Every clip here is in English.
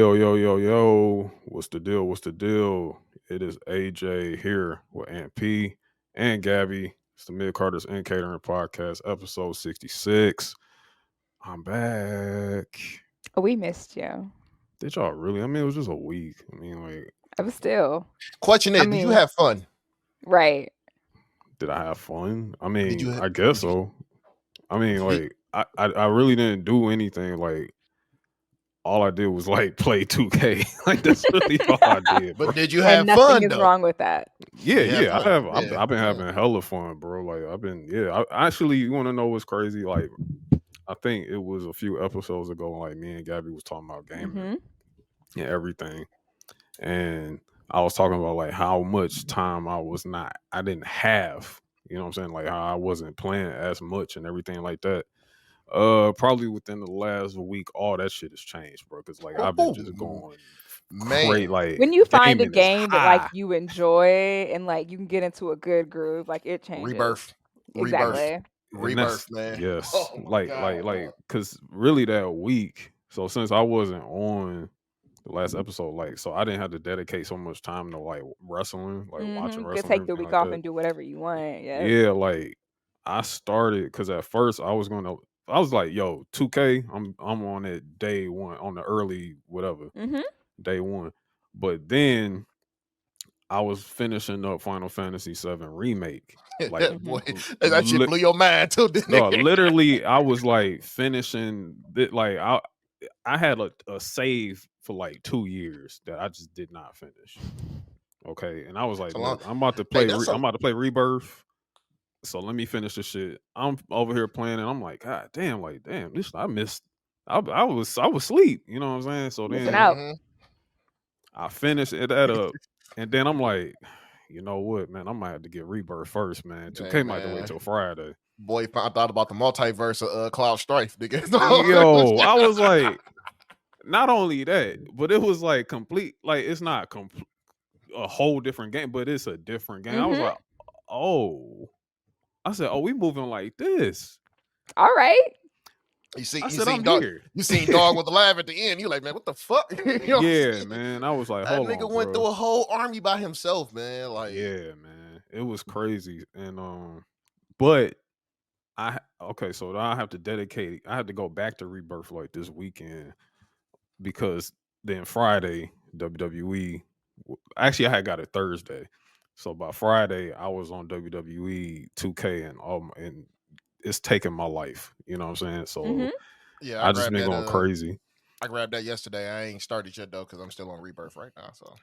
Yo, yo, yo, yo. What's the deal? What's the deal? It is AJ here with Ant P and Gabby. It's the Mid Carter's and Catering Podcast, episode 66. I'm back. Oh, we missed you. Did y'all really? I mean, it was just a week. I mean, like, I was still. Question is, did you have fun? Right. did I have fun? I Did mean, you? I guess so. I mean, like, I really didn't do anything. Like, all I did was like play 2K. Like that's really all I did. But did you And have nothing fun is though? wrong with that. Yeah. fun. I've been having hella fun, bro. Like I've been, I actually, you want to know what's crazy? Like I think it was a few episodes ago. Like me and Gabby was talking about gaming and everything, and I was talking about like how much time I didn't have. You know what I'm saying? Like how I wasn't playing as much and everything like that. Probably within the last week, all that shit has changed, bro. Because like I've been just going great. Like when you find a gaming is game that like high. you enjoy and like you can get into a good groove, like it changes. Rebirth. Exactly. Rebirth, man. Yes, Oh my God, like, because really that week. So since I wasn't on the last episode, like, so I didn't have to dedicate so much time to like wrestling, like watching You wrestling. can take the everything week like off that. and do whatever you want. Yeah. Yeah, like I started because at first I was like, yo, 2K, I'm on it day one, on the early whatever, day one. But then I was finishing up Final Fantasy VII Remake. Like boy, that shit blew your mind too, didn't no, it? literally I was like finishing it, like I had a save for like 2 years that I just did not finish. Okay. And I was like, look, I'm about to play Rebirth. So let me finish this shit. I'm over here playing, and I'm like, God damn, this I missed. I was asleep. You know what I'm saying? So Missing then out. I finished it up, and then I'm like, you know what, man? I might have to get Rebirth first, man. 2K might have to wait till Friday. Boy, I thought about the multiverse of Cloud Strife, nigga. Yo, I was like, not only that, but it was like complete. Like it's not a whole different game, but it's a different game. I was like, oh. I said, "Oh, we moving like this." All right. You see, I'm dog, here. You seen dog with the laugh at the end. You like, man, what the fuck? You know Yeah, man. I was like, that hold nigga on, went bro. through a whole army by himself, man. Like, yeah, man, it was crazy. And but so I have to dedicate. I had to go back to Rebirth like this weekend because then Friday WWE. Actually, I had got it Thursday, so by Friday I was on WWE 2K and it's taking my life. You know what I'm saying? So yeah, I just been going crazy. I grabbed that yesterday. I ain't started yet though because I'm still on Rebirth right now. So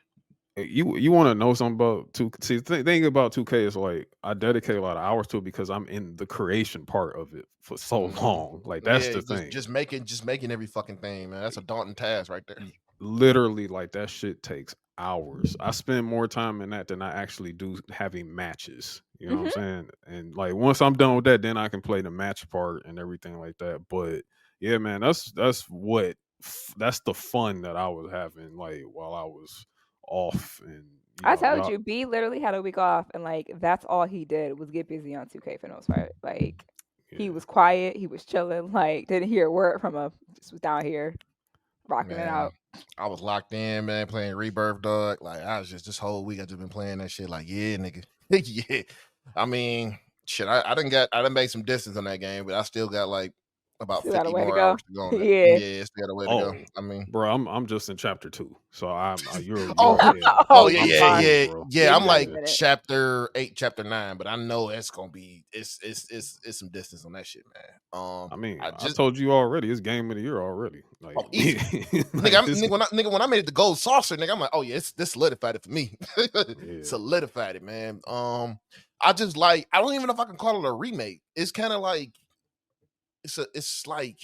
you want to know something about 2K? See, the thing about 2K is like I dedicate a lot of hours to it because I'm in the creation part of it for so long. Like that's the thing. Just making every fucking thing, man. That's a daunting task right there. Literally, like that shit takes hours. I spend more time in that than I actually do having matches. You know what I'm saying? And like once I'm done with that, then I can play the match part and everything like that. But yeah, man, that's the fun that I was having like while I was off. And I told you, B literally had a week off, and like that's all he did was get busy on 2K for the most part. Like he was quiet, he was chilling, like didn't hear a word from him, just was down here rocking it out. I was locked in, man, playing Rebirth, dog. Like I was just this whole week I just been playing that shit. Like, yeah, nigga, yeah. I mean, shit, I done made some distance on that game, but I still got like about 50 more hours to go on it. Yeah, still got a way to go. I mean, bro, I'm just in chapter 2, so you're yeah. I'm like chapter 8, chapter 9, but I know it's gonna be it's some distance on that shit, man. I mean, I told you already, it's game of the year already. Like, nigga, when I made it the gold saucer, nigga, I'm like, oh yeah, this solidified it for me. Solidified it, man. I just like, I don't even know if I can call it a remake. It's kind of like it's like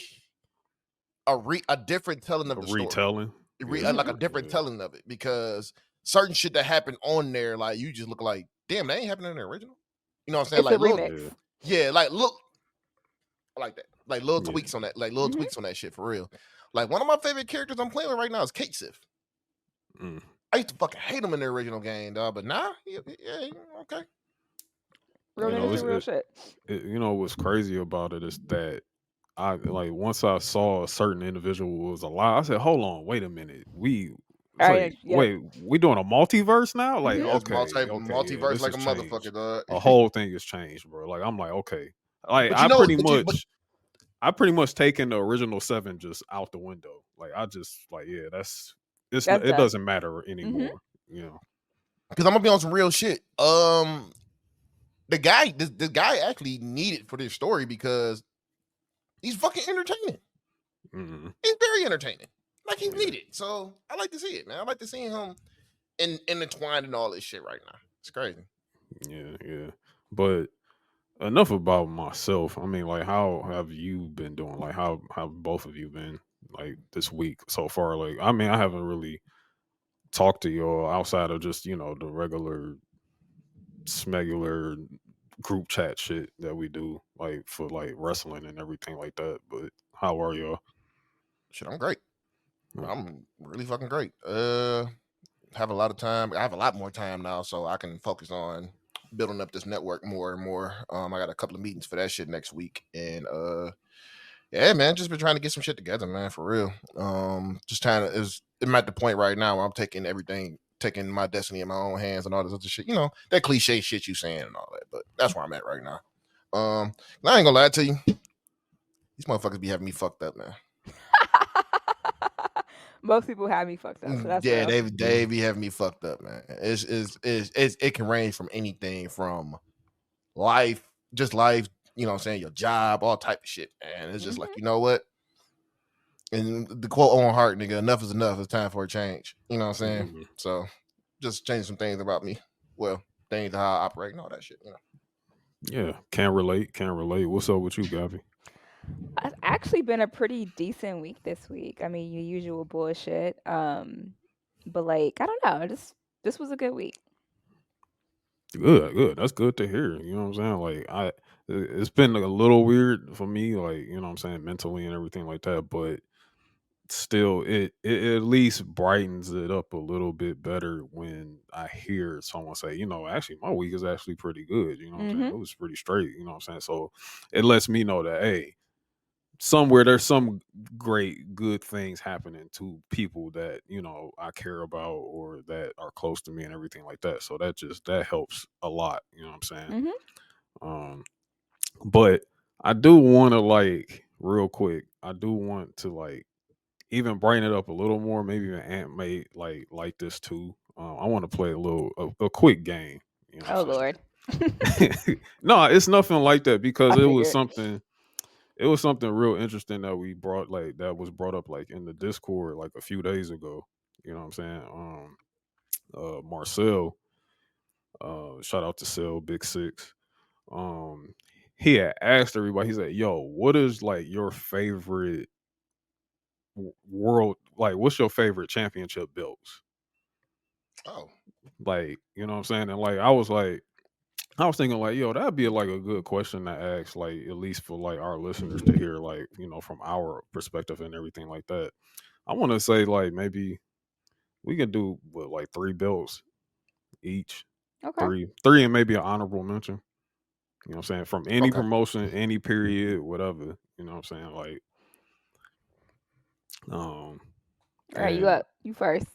a different telling of the retelling. Story. Like a different telling of it, because certain shit that happened on there, like you just look like, damn, that ain't happening in the original. You know what I'm saying? It's like a remix. Yeah, like look, I like that. Like little tweaks on that, like little tweaks on that shit for real. Like one of my favorite characters I'm playing with right now is Kate Sif. I used to fucking hate him in the original game, dog, but now, yeah, okay. Real shit. You know what's crazy about it is that I like once I saw a certain individual was alive, I said, "Hold on, wait a minute. It's All right. like, Yep. wait, we doing a multiverse now? Like, Mhm. Yeah, it's okay, yeah, multiverse this like has a motherfucker, changed. dog. A whole thing has changed, bro. Like, I'm like, okay, like But you know, I pretty much taken the original 7 just out the window. Like, I just like, yeah, That's it done. doesn't matter Mhm. anymore. You know, because I'm gonna be on some real shit. This guy actually needed for this story because he's fucking entertaining. mm-hmm. He's very entertaining. Like he's Yeah, needed. So I like to see it, man. I like to see him intertwined in all this shit right now. It's crazy. yeah. But enough about myself. I mean, like, how have you been doing? Like, how have both of you been like this week so far? Like, I mean, I haven't really talked to y'all outside of just the regular smegular group chat shit that we do, like for like wrestling and everything like that. But how are y'all? Shit, I'm great. Hmm. I'm really fucking great. Have a lot of time. I have a lot more time now, so I can focus on building up this network more and more. I got a couple of meetings for that shit next week, and yeah, man, just been trying to get some shit together, man, for real. Just trying to I'm at the point right now where I'm taking my destiny in my own hands and all this other shit. You know, that cliche shit you saying and all that, but that's where I'm at right now. I ain't gonna lie to you, these motherfuckers be having me fucked up, man. Most people have me fucked up, so that's Yeah, real. they be having me fucked up, man. It can range from anything from life, just life, you know what I'm saying, your job, all type of shit. And it's just like, Mhm. you know what? And the quote on heart, nigga, enough is enough. It's time for a change. You know what I'm saying? Hmm. So just change some things about me. Well, things how I operate and all that shit, you know. Yeah, can't relate. Can't relate. What's up with you, Gabby? It's actually been a pretty decent week this week. I mean, your usual bullshit. But like, I don't know. This was a good week. Good, good. That's good to hear. You know what I'm saying? Like it's been a little weird for me, like what I'm saying, mentally and everything like that. But still, it at least brightens it up a little bit better when I hear someone say, actually my week is actually pretty good. You know what I'm saying? Mhm. It was pretty straight. You know what I'm saying? So it lets me know that hey, somewhere there's some great good things happening to people that I care about or that are close to me and everything like that. So that helps a lot. You know what I'm saying? Mhm. Um, but I do want to like real quick. I do want to like even brighten it up a little more. Maybe even Ant may like this too. I want to play a quick game. You know Oh what Lord. I'm saying? No, it's nothing like that because I it was figured. something. It was something real interesting that we brought that was brought up like in the Discord like a few days ago. You know what I'm saying? Marcel, shout out to Cell Big Six. Um, he had asked everybody. He said, "Yo, what is like your favorite world? Like, what's your favorite championship belts? Oh, Like, you know what I'm saying?" And I was thinking like, yo, that'd be like a good question to ask, like at least for like our listeners to hear, like from our perspective and everything like that. I want to say like maybe we can do what like 3 belts each, Okay. three, and maybe an honorable mention. You know what I'm saying? From any okay. promotion, any period, whatever. You know what I'm saying? Like, um, All right, you and up. You first.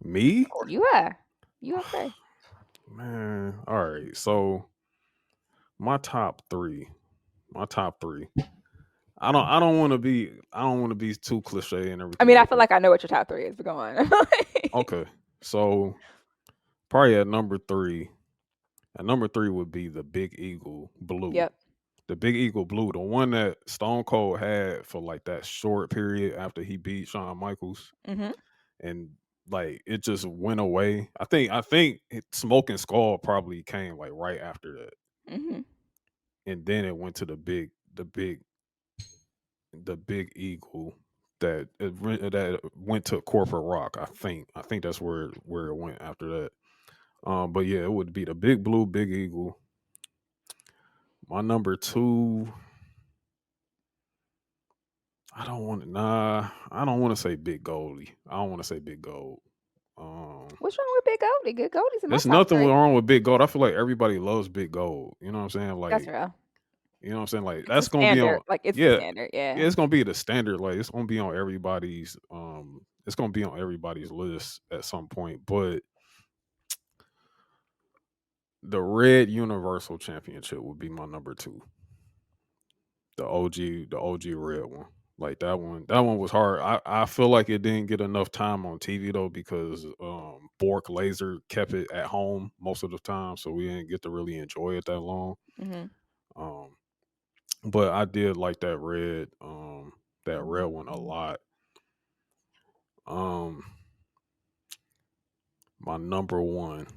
me, Of course. You are. You up first. man. All right, so my top three, my top three. I don't want to be too cliche and I everything mean, I like feel that. like I know what your top three is, but go on. Okay, so probably at number three. At number three would be the Big Eagle Blue. Yep. The Big Eagle Blue, the one that Stone Cold had for like that short period after he beat Shawn Michaels, Mhm. and like it just went away. I think Smoking Skull probably came like right after that, Mhm. and then it went to the Big Eagle that went to Corporate Rock. I think that's where it went after that. But yeah, it would be the Big Blue Big Eagle. My number two, I don't want to say Big Goldie. I don't want to say Big Gold. Um, What's wrong with Big Goldie? Good Goldie's in my there's top nothing three. wrong with Big Gold. I feel like everybody loves Big Gold. You know what I'm saying? That's Like real. You know what I'm saying? Like It's a that's gonna be standard. on. Like, it's the Yeah, standard, yeah, yeah. it's gonna be the standard. Like it's gonna be on everybody's. It's gonna be on everybody's list at some point. But the Red Universal Championship would be my number two. The OG red one. Like that one was hard. I feel like it didn't get enough time on TV though because Bork Laser kept it at home most of the time, so we didn't get to really enjoy it that long. Mhm. Um, but I did like that red one a lot. Um, my number one,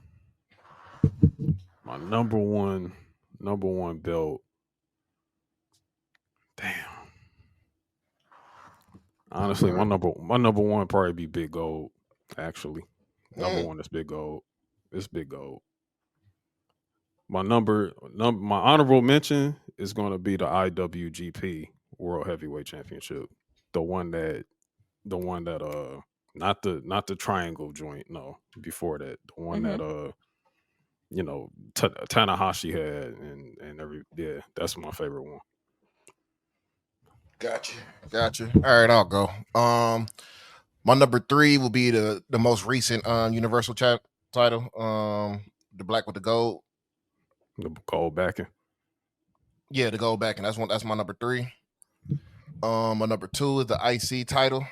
my number one belt. Damn. Honestly, Okay. my number one probably be Big Gold. Actually, number Mm. one is Big Gold. It's Big Gold. My honorable mention is going to be the IWGP World Heavyweight Championship, the one that not the triangle joint, no, before that, the one that Mhm. Tanahashi had and every yeah, that's my favorite one. Gotcha. All right, I'll go. My number three will be the most recent Universal title. The black with the gold. The gold backing. Yeah, the gold back, and that's my number three. My number two is the IC title.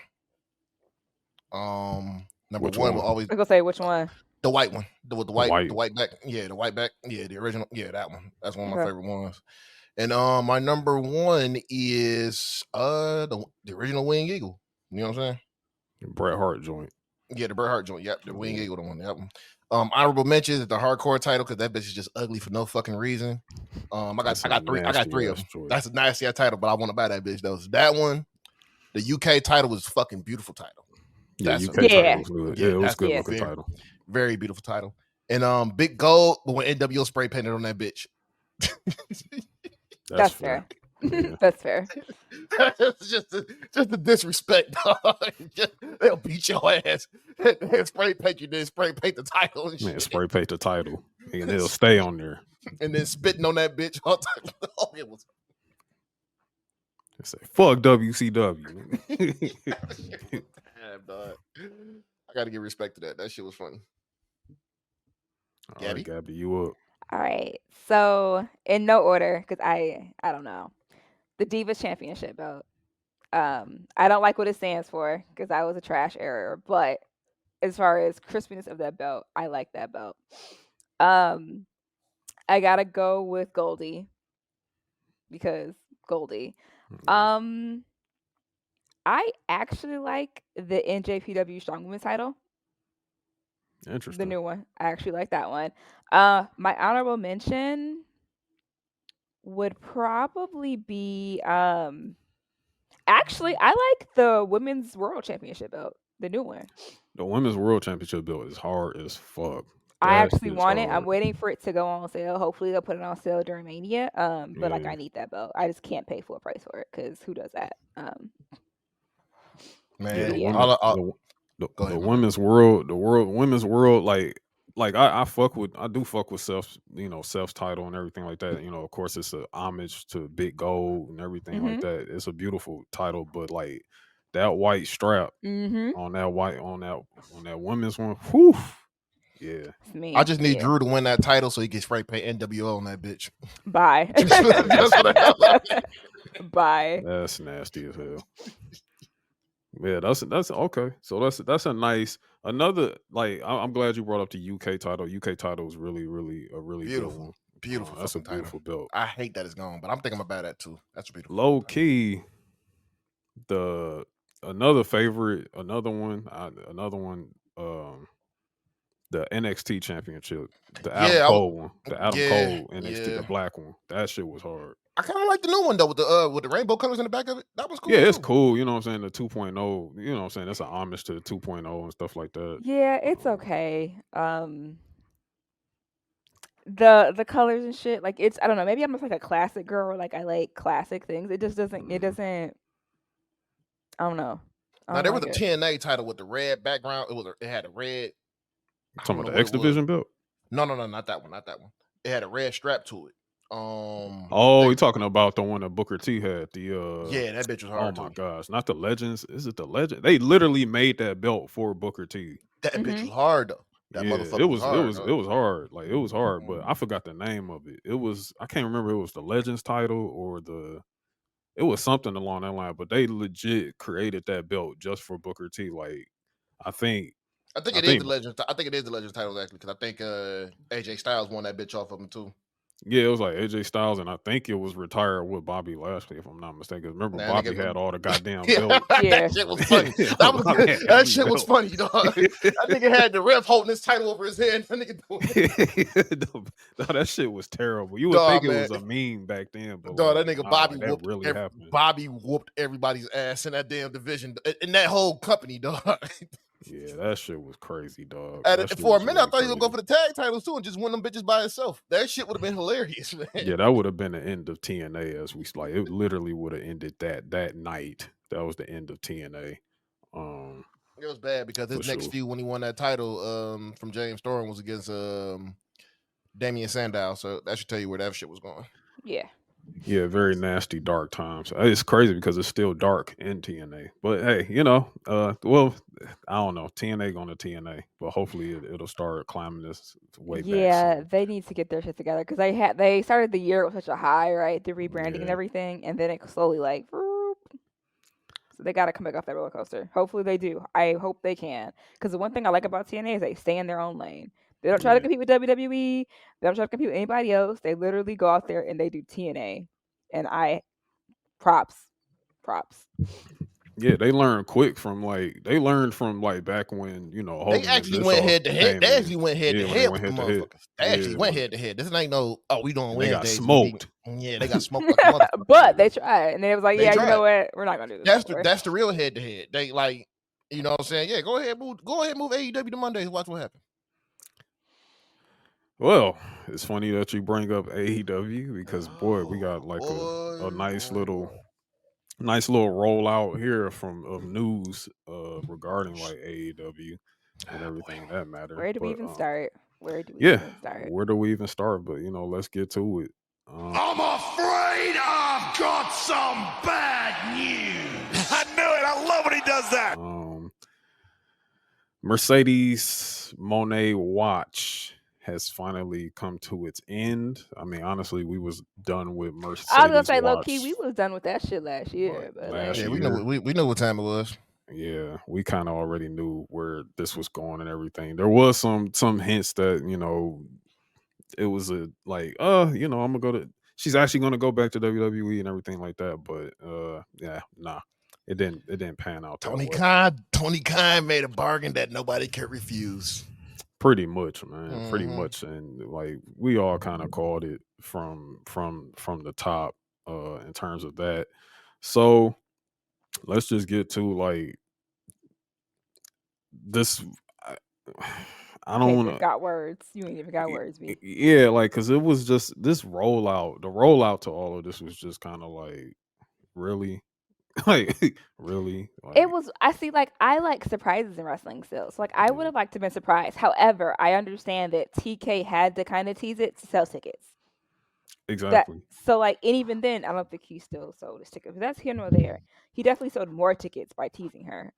Number Which one will one? always I was gonna say which one. the white one, with The white. the white back. Yeah, the white back. Yeah, the original. Yeah, that one. That's one of my Okay. favorite ones. And my number one is the original Wing Eagle. You know what I'm saying? Bret Hart joint. Yeah, the Bret Hart joint. Yep, the Wing Yeah. Eagle, the one. Yep. Honorable mentions is the hardcore title because that bitch is just ugly for no fucking reason. That's I a got three. I got nasty three of ass them. joint. That's a nasty ass title, but I want to buy that bitch though. So that one, the UK title was fucking beautiful title. Yeah, That's UK title Yeah. was good. yeah, Yeah, it was that's good Yeah. looking very, title. very beautiful title. And Big Gold, but when NWO spray painted on that bitch. That's fair. fair. Yeah. That's fair. It's just the disrespect, dog. They'll beat your ass. They'll spray paint you, then spray paint the title and Man, shit. spray paint the title. And it'll stay on there. And then spitting on that bitch all time. Oh, it was They say, fuck WCW. damn, dog. I gotta give respect to that. That shit was funny. All right, Gabby? Gabby, you up. All right. So in no order, because I don't know. The Divas Championship belt. I don't like what it stands for because I was a trash error, but as far as crispiness of that belt, I like that belt. Um, I gotta go with Goldie because Goldie. Um, I actually like the NJPW Strong Women's title, the Interesting. new one. I actually like that one. My honorable mention would probably be actually I like the Women's World Championship belt, the new one. The Women's World Championship belt is hard as fuck. I That actually is want it. I'm hard. waiting for it to go on sale. Hopefully they'll put it on sale during Mania. But like Yeah. I need that belt. I just can't pay full price for it because who does that? Yeah, Man, the Yeah. women, go the ahead, man. women's world, women's world, like I do fuck with Self's title and everything like that. You know, of course, it's a homage to Big Gold and everything like Mhm. that. It's a beautiful title, but like that white strap Mhm. on that women's one, whew, yeah, It's me. I just need Yeah. Drew to win that title so he can spray paint NWO on that bitch. Bye. That's what I Bye. that's nasty as hell. Yeah, that's okay. So that's a nice another like I'm glad you brought up the UK title. UK title is really a really good Beautiful. one. Beautiful That's a fucking title. beautiful belt. I hate that it's gone, but I'm thinking about that too. That's a beautiful. Low key, the another favorite, another one. The NXT championship, the Adam Yeah, Cole one, the Adam yeah, Cole NXT, yeah. the black one. That shit was hard. I kind of like the new one though with the rainbow colors in the back of it. That was cool. Yeah, it's too. cool. You know what I'm saying? The 2.0, you know what I'm saying? That's an homage to the 2.0 and stuff like that. Yeah, it's okay. The colors and shit, like it's I don't know, maybe I'm just like a classic girl, like I like classic things. It just doesn't it doesn't I don't know. I Now don't there was like a it. TNA title with the red background. It had a red. I Talking don't know about the what X it was. Division belt? No, not that one. Not that one. It had a red strap to it. Oh, you talking about the one that Booker T had? Yeah, that bitch was Oh hard my too. gosh, not the Legends. Is it the Legend? They literally made that belt for Booker T. That bitch Mm-hmm. was hard though. That Yeah, motherfucker was hard. it was hard. Like it was hard, but I Mhm. forgot the name of it. It was I can't remember. It was the Legends title or the it was something along that line. But they legit created that belt just for Booker T. Like I think I think I it is the think Legends. I think it is the Legends titles actually because I think AJ Styles won that bitch off of him too. yeah, it was like AJ Styles, and I think it was retired with Bobby Lashley, if I'm not mistaken. Remember, Nah, Bobby nigga, had all the goddamn yeah, belts. Yeah. that shit was funny. Bobby had That every shit was belt. funny, dog. That nigga had the ref holding his title over his head. That nigga doing No, that shit was terrible. You would think dog, it man. was a meme back then, but Dog, like, that nigga nah, like that really happened. Bobby whooped everybody's ass in that damn division in that whole company, dog. Yeah, that shit was crazy, dog. And That shit for a was minute, I really thought he was gonna go crazy. for the tag titles too and just win them bitches by himself. That shit would have been hilarious, man. Yeah, that would have been the end of TNA as we like. It literally would have ended that night. That was the end of TNA. Um, It was bad because for his next sure. feud when he won that title from James Storm was against Damian Sandow. So that should tell you where that shit was going. Yeah. Yeah, very nasty, dark times. It's crazy because it's still dark in TNA. But hey, well, I don't know. TNA going to TNA, but hopefully it'll start climbing this way back Yeah, soon. they need to get their shit together because they started the year with such a high, right? The rebranding and Yeah, everything, and then it slowly like, whoop. So they got to come back off that roller coaster. Hopefully they do. I hope they can because the one thing I like about TNA is they stay in their own lane. They don't try to yeah, compete with WWE. They don't try to compete with anybody else. They literally go out there and they do TNA, and I props, props. yeah. They learned quick from back when They Hogan and actually went Bischoff head to head. came They in. actually went head Yeah, to when they head went with the head to head. motherfuckers. They actually Yeah, went head to head. This ain't no, we doing and they got Wednesdays. We beat. smoked. Yeah, they got smoked like a motherfucker. But they tried, and then it was like, They yeah, you tried. know what? We're not gonna do this no more. That's the real head to head. They like, you know what I'm saying? Yeah, go ahead, move AEW to Mondays. Watch what happens. Well, it's funny that you bring up AEW because boy, we got like a nice little rollout here from of news regarding like AEW and everything that matter. Where do we But even start? Where do we yeah, even start? where do we even start? But let's get to it. I'm afraid I've got some bad news. I knew it. I love when he does that. Mercedes Mone watch has finally come to its end. I mean, honestly, we was done with Mercedes I was gonna say low watch key, we was done with that shit last year, like but last Yeah, like, we know year. we know what time it was. Yeah, we kind of already knew where this was going and everything. There was some hints that it was a like I'm gonna go to. She's actually gonna go back to WWE and everything like that. But yeah, nah, it didn't pan out that way. Tony Khan made a bargain that nobody could refuse. Pretty much, man. Pretty Mm-hmm. much, and like we all kind of called it from the top in terms of that. So let's just get to like this. I, I you don't ain't want even got words. You ain't even got words, B. yeah, like because it was just this rollout. The rollout to all of this was just kind of like really, like really, It like was. I see. Like I like surprises in wrestling still. So like I would have liked to been surprised. However, I understand that TK had to kind of tease it to sell tickets. That exactly. so like and even then, I don't think he still sold his tickets. But that's here nor there. He definitely sold more tickets by teasing her,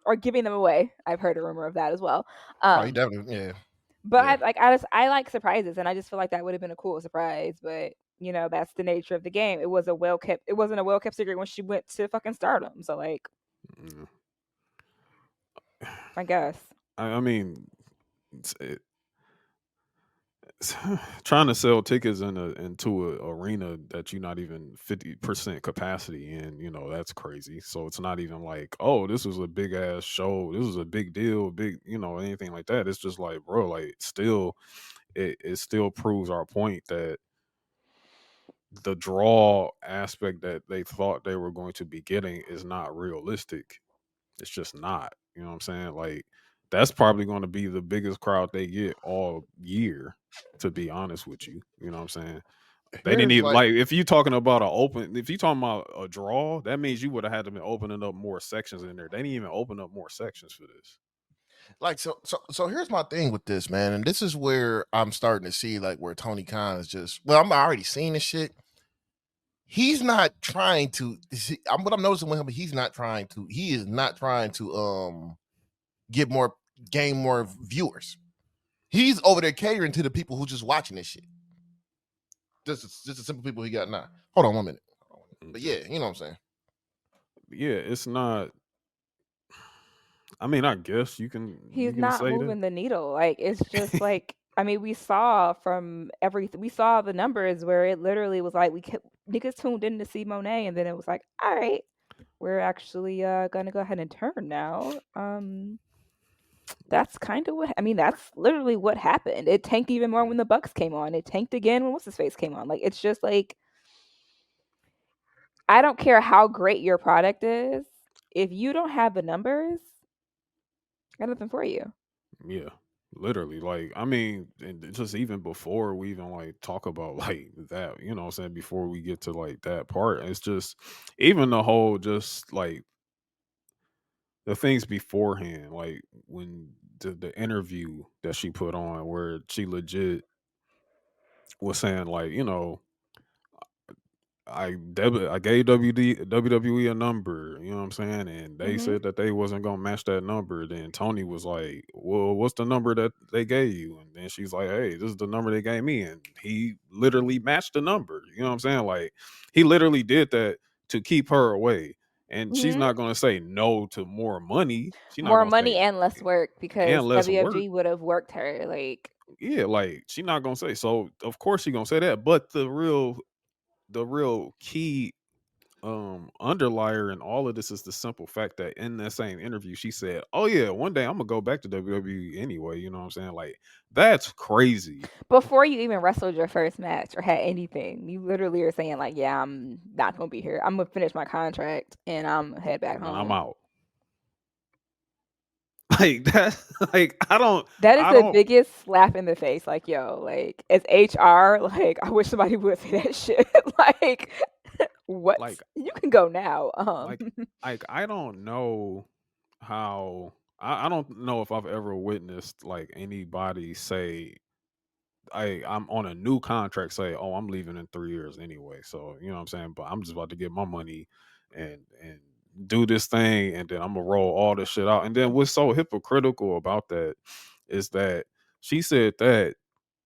or giving them away. I've heard a rumor of that as well. Oh, he Um, definitely, yeah. but Yeah. I like surprises, and I just feel like that would have been a cool surprise. But that's the nature of the game. It wasn't a well kept secret when she went to fucking Stardom. So like, Mm. I guess. I mean, trying to sell tickets into a arena that you're not even 50% capacity in, that's crazy. So it's not even like, oh, this was a big ass show, this was a big deal, big, anything like that. It's just like, bro, like still it still proves our point that the draw aspect that they thought they were going to be getting is not realistic. It's just not. You know what I'm saying? Like that's probably going to be the biggest crowd they get all year. To be honest with you, you know what I'm saying? They didn't Here's even like like if you talking about if you talking about a draw, that means you would have had to be opening up more sections in there. They didn't even open up more sections for this. Like so here's my thing with this, man, and this is where I'm starting to see like where Tony Khan is just I'm already seeing this shit. He's not trying to what I'm noticing with him, he is not trying to get more gain more viewers. He's over there catering to the people who just watching this shit. Just the simple people he got now. Hold on 1 minute. But yeah, you know what I'm saying. Yeah, it's not. I mean, I guess you He's can not say that. moving the needle. Like it's just like I mean, we saw from everything. We saw the numbers where it literally was like niggas tuned in to see Monet, and then it was like, all right, we're actually gonna go ahead and turn now. That's kind of what I mean. That's literally what happened. It tanked even more when the Bucks came on. It tanked again when what's his face came on. Like it's just like I don't care how great your product is. If you don't have the numbers, I got nothing for you. Yeah, literally. Like, I mean, and just even before we even like talk about like that, you know what I'm saying, before we get to like that part, it's just even the whole just like the things beforehand, like when the interview that she put on where she legit was saying like, you know, I gave WWE a number, you know what I'm saying? And they Mhm. said that they wasn't gonna match that number. Then Tony was like, well, what's the number that they gave you? And then she's like, hey, this is the number they gave me. And he literally matched the number. You know what I'm saying? Like he literally did that to keep her away. And she's Mhm. not gonna say no to more money. She's not More gonna money say and less work and because less work. WFG would have worked her. Like Yeah, like she's not gonna say so. Of course she's gonna say that. But the real key underlier in all of this is the simple fact that in that same interview she said, oh yeah, one day I'm gonna go back to WWE anyway. You know what I'm saying? Like that's crazy. before you even wrestled your first match or had anything, you literally are saying like, "Yeah, I'm not gonna be here. I'm gonna finish my contract and I'm head back And then I'm home." out. Like that, like That is I the don't biggest slap in the face. Like, yo, like as HR, like I wish somebody would say that shit. Like, what? like You can go now. like I don't know how I don't know if I've ever witnessed like anybody say I'm on a new contract say, oh, I'm leaving in 3 years anyway. So, you know what I'm saying? But I'm just about to get my money and do this thing and then I'm gonna roll all this shit out. And then what's so hypocritical about that is that she said that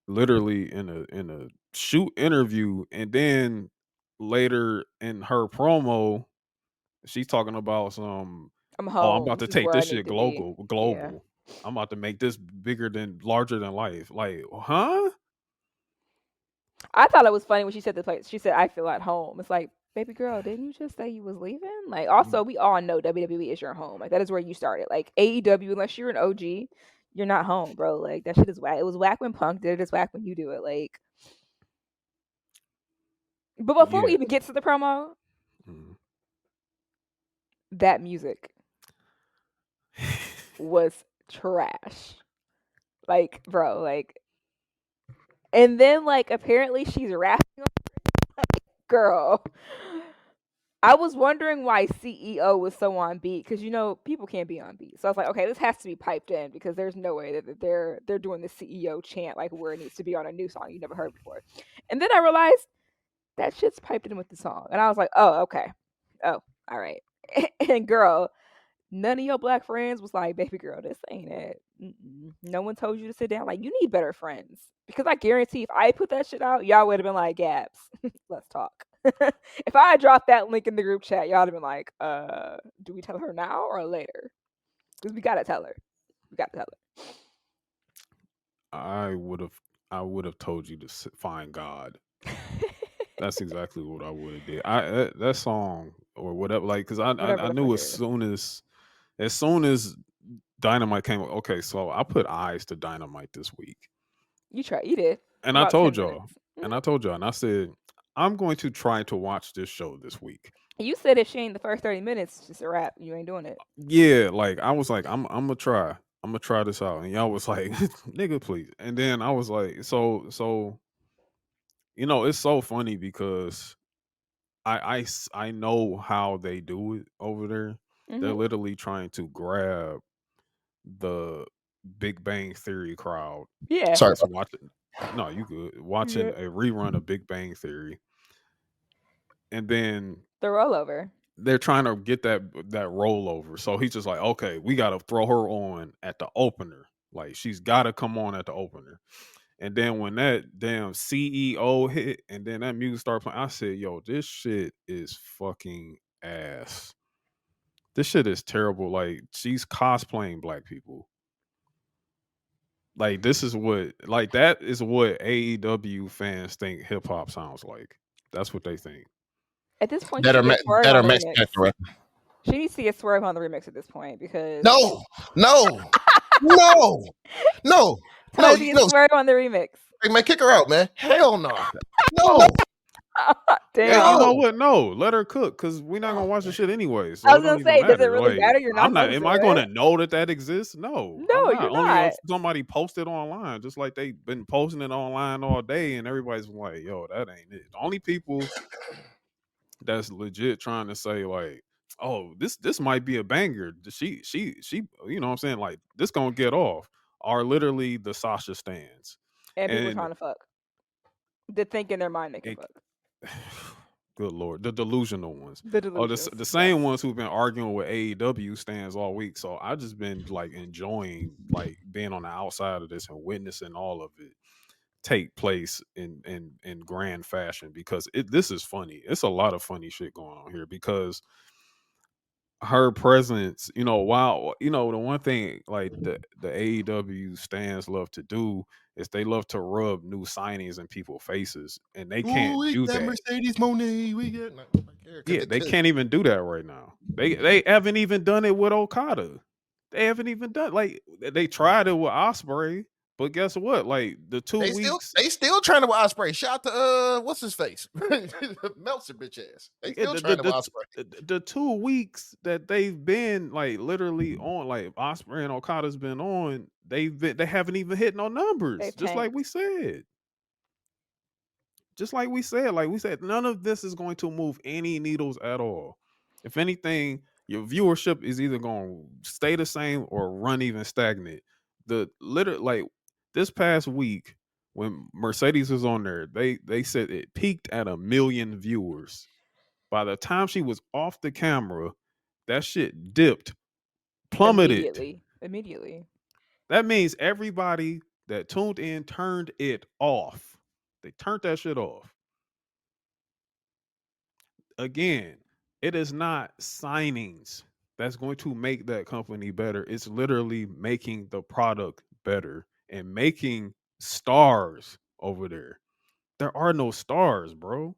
literally in a shoot interview and then later in her promo, she's talking about some I'm oh, I'm home. about This to is take where I this need shit to be. Yeah. global. I'm about to make this larger than life. Like, huh? I thought it was funny when she said the place. She said, "I feel at home." It's like, baby girl, didn't you just say you was leaving? Like, also, we all know WWE is your home. Like, that is where you started. Like AEW, unless you're an OG, you're not home, bro. Like that shit is whack. It was whack when Punk did it. It's whack when you do it. Like, but before we Yeah. even get to the promo, Mm. that music was trash. Like, bro, like, and then like apparently she's rapping. Girl, I was wondering why CEO was so on beat because you know people can't be on beat. So I was like, okay, this has to be piped in because there's no way that they're doing the CEO chant like where it needs to be on a new song you never heard before. And then I realized that shit's piped in with the song, and I was like, oh, okay, oh, all right. And girl, none of your black friends was like, baby girl, this ain't it. Mm-mm. No one told you to sit down. Like you need better friends because I guarantee if I put that shit out, y'all would have been like, Gabs, let's talk. If I had dropped that link in the group chat, y'all would have been like, do we tell her now or later? Because we gotta tell her. We gotta tell I would have told you to find God. her. That's exactly what I would have did. That song or whatever, like, cause Whatever I the fuck knew it is. as soon as Dynamite came. Okay, so I put eyes to Dynamite this week, You did. and For I about 10 told y'all, minutes. Mhm. and I said I'm going to try to watch this show this week. You said if she ain't the first 30 minutes, it's just a wrap. You ain't doing it. Yeah, like I was like, I'm gonna try. I'm gonna try this out. And y'all was like, nigga, please. And then I was like, so you know, it's so funny because I know how they do it over there. They're Hmm. literally trying to grab the Big Bang Theory crowd Yeah. Sorry. that's watching. No, you good. Watching a rerun of Big Bang Theory, and then The rollover. they're trying to get that rollover. So he's just like, okay, we got to throw her on at the opener. Like she's got to come on at the opener. And then when that damn CEO hit, and then that music started playing, I said, yo, this shit is fucking ass. This shit is terrible. Like she's cosplaying black people. Like this is what like that is what AEW fans think hip hop sounds like. That's what they think. At this point, she That are should get Swerve that on are the Mexican remix. director. She needs to get Swerve on the remix at this point because No. tell her to get Swerve on the remix. Hey man, kick her out, man. Hell no. No. Damn. Hey, you know No. what? No, let her cook because we're not gonna watch the shit anyway. So I was it don't gonna even say, does it matter. really Like, matter? You're not I'm not. supposed Am to I do going it. to know that exists? No, No, I'm not. you're Only not. if somebody posted online, just like they've been posting it online all day, and everybody's like, "Yo, that ain't it." The only people that's legit trying to say like, "Oh, this might be a banger." She, you know what I'm saying? Like, this gonna get off. Are literally the Sasha stands, And people and trying to fuck. They think in their mind they can it, fuck. good lord, the delusional ones. The Oh, delusions. the same yes. ones who've been arguing with AEW stands all week. So I just been like enjoying like being on the outside of this and witnessing all of it take place in grand fashion because this is funny. It's a lot of funny shit going on here because her presence, you know, while you know the one thing like the AEW stands love to do is they love to rub new signings in people's faces, and they Ooh, can't we do got that. Mercedes Mone. We get Yeah, they can't even do that right now. They haven't even done it with Okada. They haven't even done like they tried it with Osprey, but guess what? Like the 2 weeks, they still trying to Osprey. Shout to what's his face? Meltzer bitch ass. They yeah, still trying to Osprey. the 2 weeks that they've been like literally on, like Osprey and Okada's been on, they haven't even hit no numbers. They've Just like tanked. we said. Just like we said, none of this is going to move any needles at all. If anything, your viewership is either going to stay the same or run even stagnant. The literally like this past week when Mercedes was on there, they said it peaked at 1 million viewers. By the time she was off the camera, that shit dipped, plummeted. Immediately. That means everybody that tuned in turned it off. They turned that shit off. Again, it is not signings that's going to make that company better. It's literally making the product better and making stars over there. There are no stars, bro.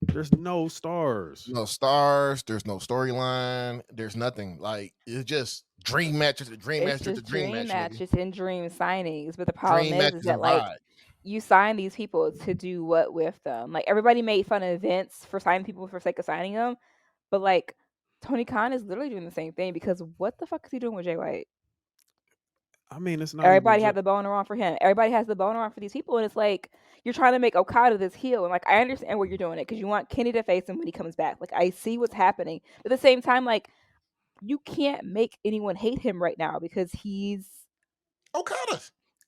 There's no stars. No stars. There's no storyline. There's nothing. Like it's just dream matches. The dream It's match. The just dream dream match. Nigga. matches and dream signings. But the problem Dream is matches that and like vibe. you sign these people to do what with them? Like everybody made fun of Vince for signing people for sake of signing them, but like Tony Khan is literally doing the same thing because what the fuck is he doing with Jay White? I mean, it's not even Everybody just had the boner on for him. Everybody has the boner on for these people, and it's like you're trying to make Okada this heel. And like I understand where you're doing it because you want Kenny to face him when he comes back. Like I see what's happening, but at the same time, like you can't make anyone hate him right now because he's Okada.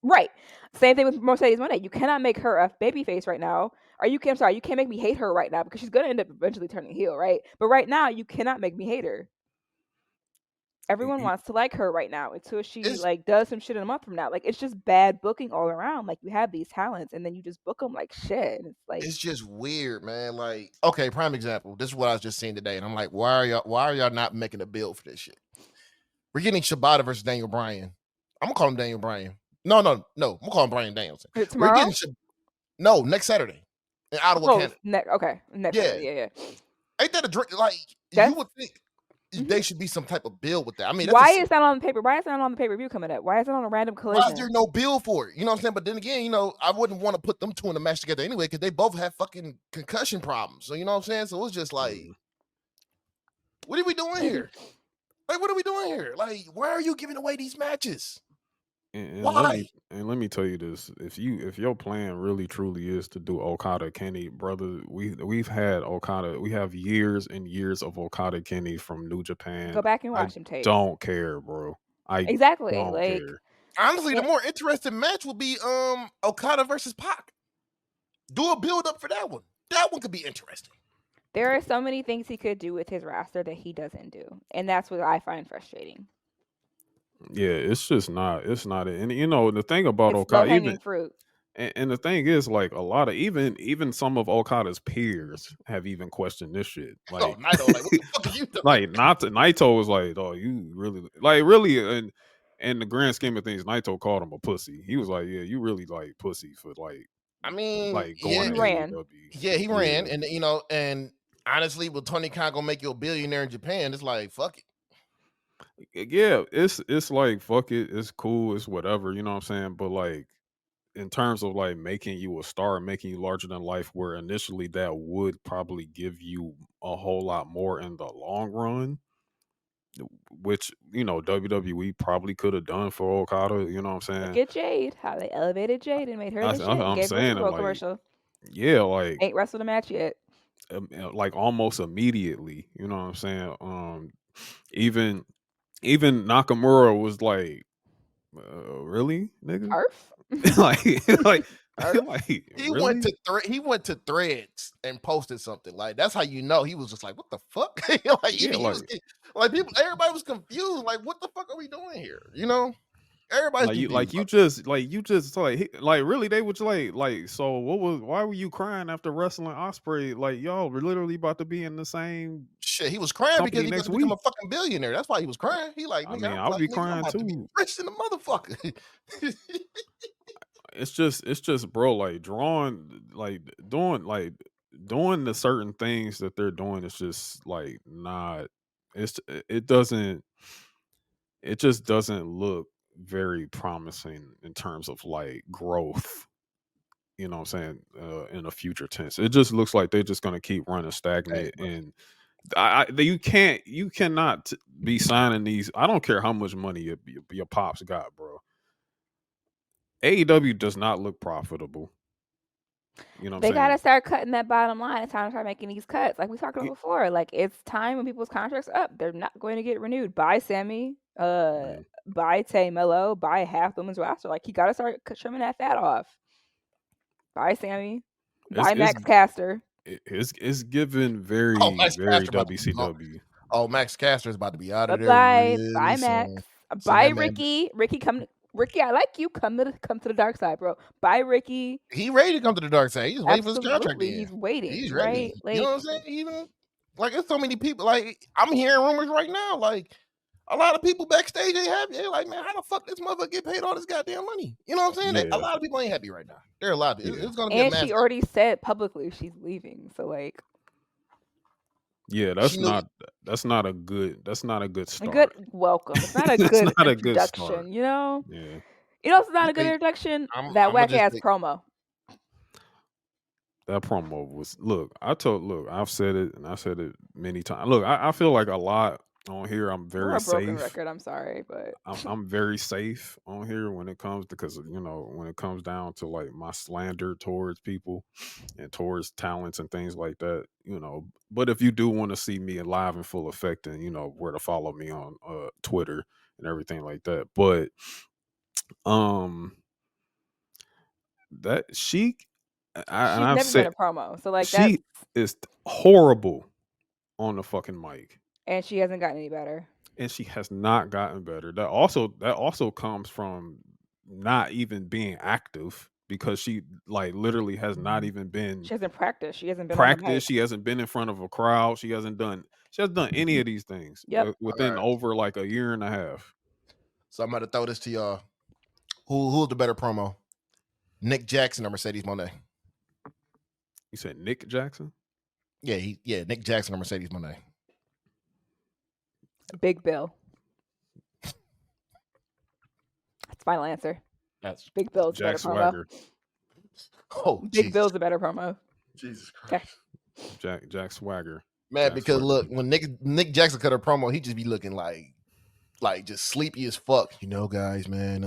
right. Same thing with Mercedes Mone. You cannot make her a babyface right now. Or you can, I'm sorry, you can't make me hate her right now because she's gonna end up eventually turning heel, right? But right now, you cannot make me hate her. Everyone wants to like her right now until she It's like does some shit in a month from now. Like it's just bad booking all around. Like you have these talents and then you just book them like shit. And it's like it's just weird, man. Like, okay, prime example. This is what I was just seeing today, and I'm like, why are y'all not making a bill for this shit? We're getting Shibata versus Daniel Bryan. I'm gonna call him Daniel Bryan. No. I'm gonna call him Bryan Danielson. tomorrow. We're getting no next Saturday in Ottawa, Canada. Okay, next Yeah. Saturday, yeah. Ain't that a drink? Like That's- you would think they should be some type of bill with that. I mean, why is that on the paper? Why is that on the pay-per-view coming up? Why is it on a random collision? why is there no bill for it? You know what I'm saying? But then again, you know, I wouldn't want to put them two in a match together anyway because they both have fucking concussion problems. So you know what I'm saying? So it's just like, what are we doing here? Like, what are we doing here? Like, why are you giving away these matches? Why? Let me tell you this: if your plan really truly is to do Okada Kenny, brother, we've had Okada. We have years and years of Okada Kenny from New Go Japan. back and I watch them tapes. don't care, bro. I Exactly. don't Like, care. Honestly, the and more interesting match would be Okada versus Pac. Do a build up for that one. That one could be interesting. there are so many things he could do with his roster that he doesn't do, and that's what I find frustrating. Yeah, it's just not. It's not. And you know the thing about It's low Okada, hanging even fruit. and the thing is, like a lot of even some of Okada's peers have even questioned this shit. Oh, Like, Naito, like what the fuck are you doing? like not Naito was like, oh, you really like really, and in the grand scheme of things, Naito called him a pussy. He was like, yeah, you really like pussy for I mean, like going yeah, He to ran. AEW. yeah, he ran, Yeah, and and honestly, with Tony Khan gonna make you a billionaire in Japan, it's like fuck it. yeah, it's like fuck it, it's cool, it's whatever, you know what I'm saying? But like in terms of like making you a star, making you larger than life, where initially that would probably give you a whole lot more in the long run, which you know WWE probably could have done for Okada. You know what I'm Look saying? at Jade, how they elevated Jade and made her the shit and I'm gave her a saying Super it Bowl like commercial. yeah, like Ain't wrestled a match yet. like almost immediately. You know what I'm saying? Even even Nakamura was like, really, nigga? Earth? like like Earth? like He went really? to he went to Threads and posted something like that's how you know he was just like what the fuck like Yeah, he was like people everybody was confused like what the fuck are we doing here, you know, everybody's confused. you just like really they was so what was why were you crying after wrestling Osprey? Like y'all were literally about to be in the same Shit, he was crying because company he about next to become a week. fucking billionaire. That's why he was crying. He like I nigga, mean, I'm I would like be nigga, I'm crying about to be too. rich in the motherfucker. It's just bro, like drawing doing the certain things that they're doing is just like not it doesn't it just doesn't look very promising in terms of like growth. You know what I'm saying? In a future tense, it just looks like they're just gonna keep running Hey, stagnant, bro. and you cannot be signing these. I don't care how much money your pops got, bro. AEW does not look profitable. You know what They I'm saying? gotta start cutting that bottom line. It's time to start making these cuts. Like we talked about Y- before. Like it's time when people's contracts are up. They're not going to get renewed. Buy Sammy, mm. buy Tay Mello, buy half the women's roster. Like you gotta start trimming that fat off. Buy Sammy, It's buy Max Caster. it's given Oh, very Max very Caster about to be gone. WCW. Oh, Max Caster is about to be out of But there buy really soon. Max. Send Buy that man. Ricky. Ricky, I like you. Come to the dark side, bro. Buy Ricky. He ready to come to the dark side. He's just waiting for his contract to Absolutely, end. he's waiting, He's ready. right? You know what Like I'm saying? Even like there's so many people. Like I'm hearing rumors right now. Like a lot of people backstage ain't happy. They're like, man, how the fuck this motherfucker get paid all this goddamn money? You know what I'm saying? A Yeah, lot of people ain't happy right now. There are a lot of yeah, it's gonna be a and massive. she already said publicly she's leaving. So like yeah. She knew. That's not a good a good start. welcome. It's not a That's good not a good start. introduction, you know? Yeah. You know it's not You a good know, introduction? I'm That gonna whack just ass say, promo. That promo was look, I've said it and I said it many times. Look, I feel like a lot on here. I'm We're very a broken safe. record, I'm sorry, but I'm very safe on here when it comes because you know when it comes down to like my slander towards people and towards talents and things like that, you know. But if you do want to see me live in full effect, and you know where to follow me on Twitter and everything like that. But um, that and she's I've never been said a promo. So like that's she is horrible on the fucking mic, and she hasn't gotten any better. and she has not gotten better. That also comes from not even being active because she like literally has not even been She hasn't practiced. She hasn't been on the practiced. mic. She hasn't been in front of a crowd. She hasn't done any of these things Yep. all within right. over like a year and a half. So I'm about to throw this to y'all. Who's the better promo? Nick Jackson or Mercedes Monet? You said Nick Jackson? Yeah, Nick Jackson or Mercedes Monet. Big Bill. That's final answer. That's Big Bill's a Jack better promo. Swagger. Big Bill's a better promo. Jesus Okay. Christ. Jack Swagger. Man, Jack because Swagger. look, when Nick Jackson cut a promo, he just be looking like just sleepy as fuck. You know, guys, man.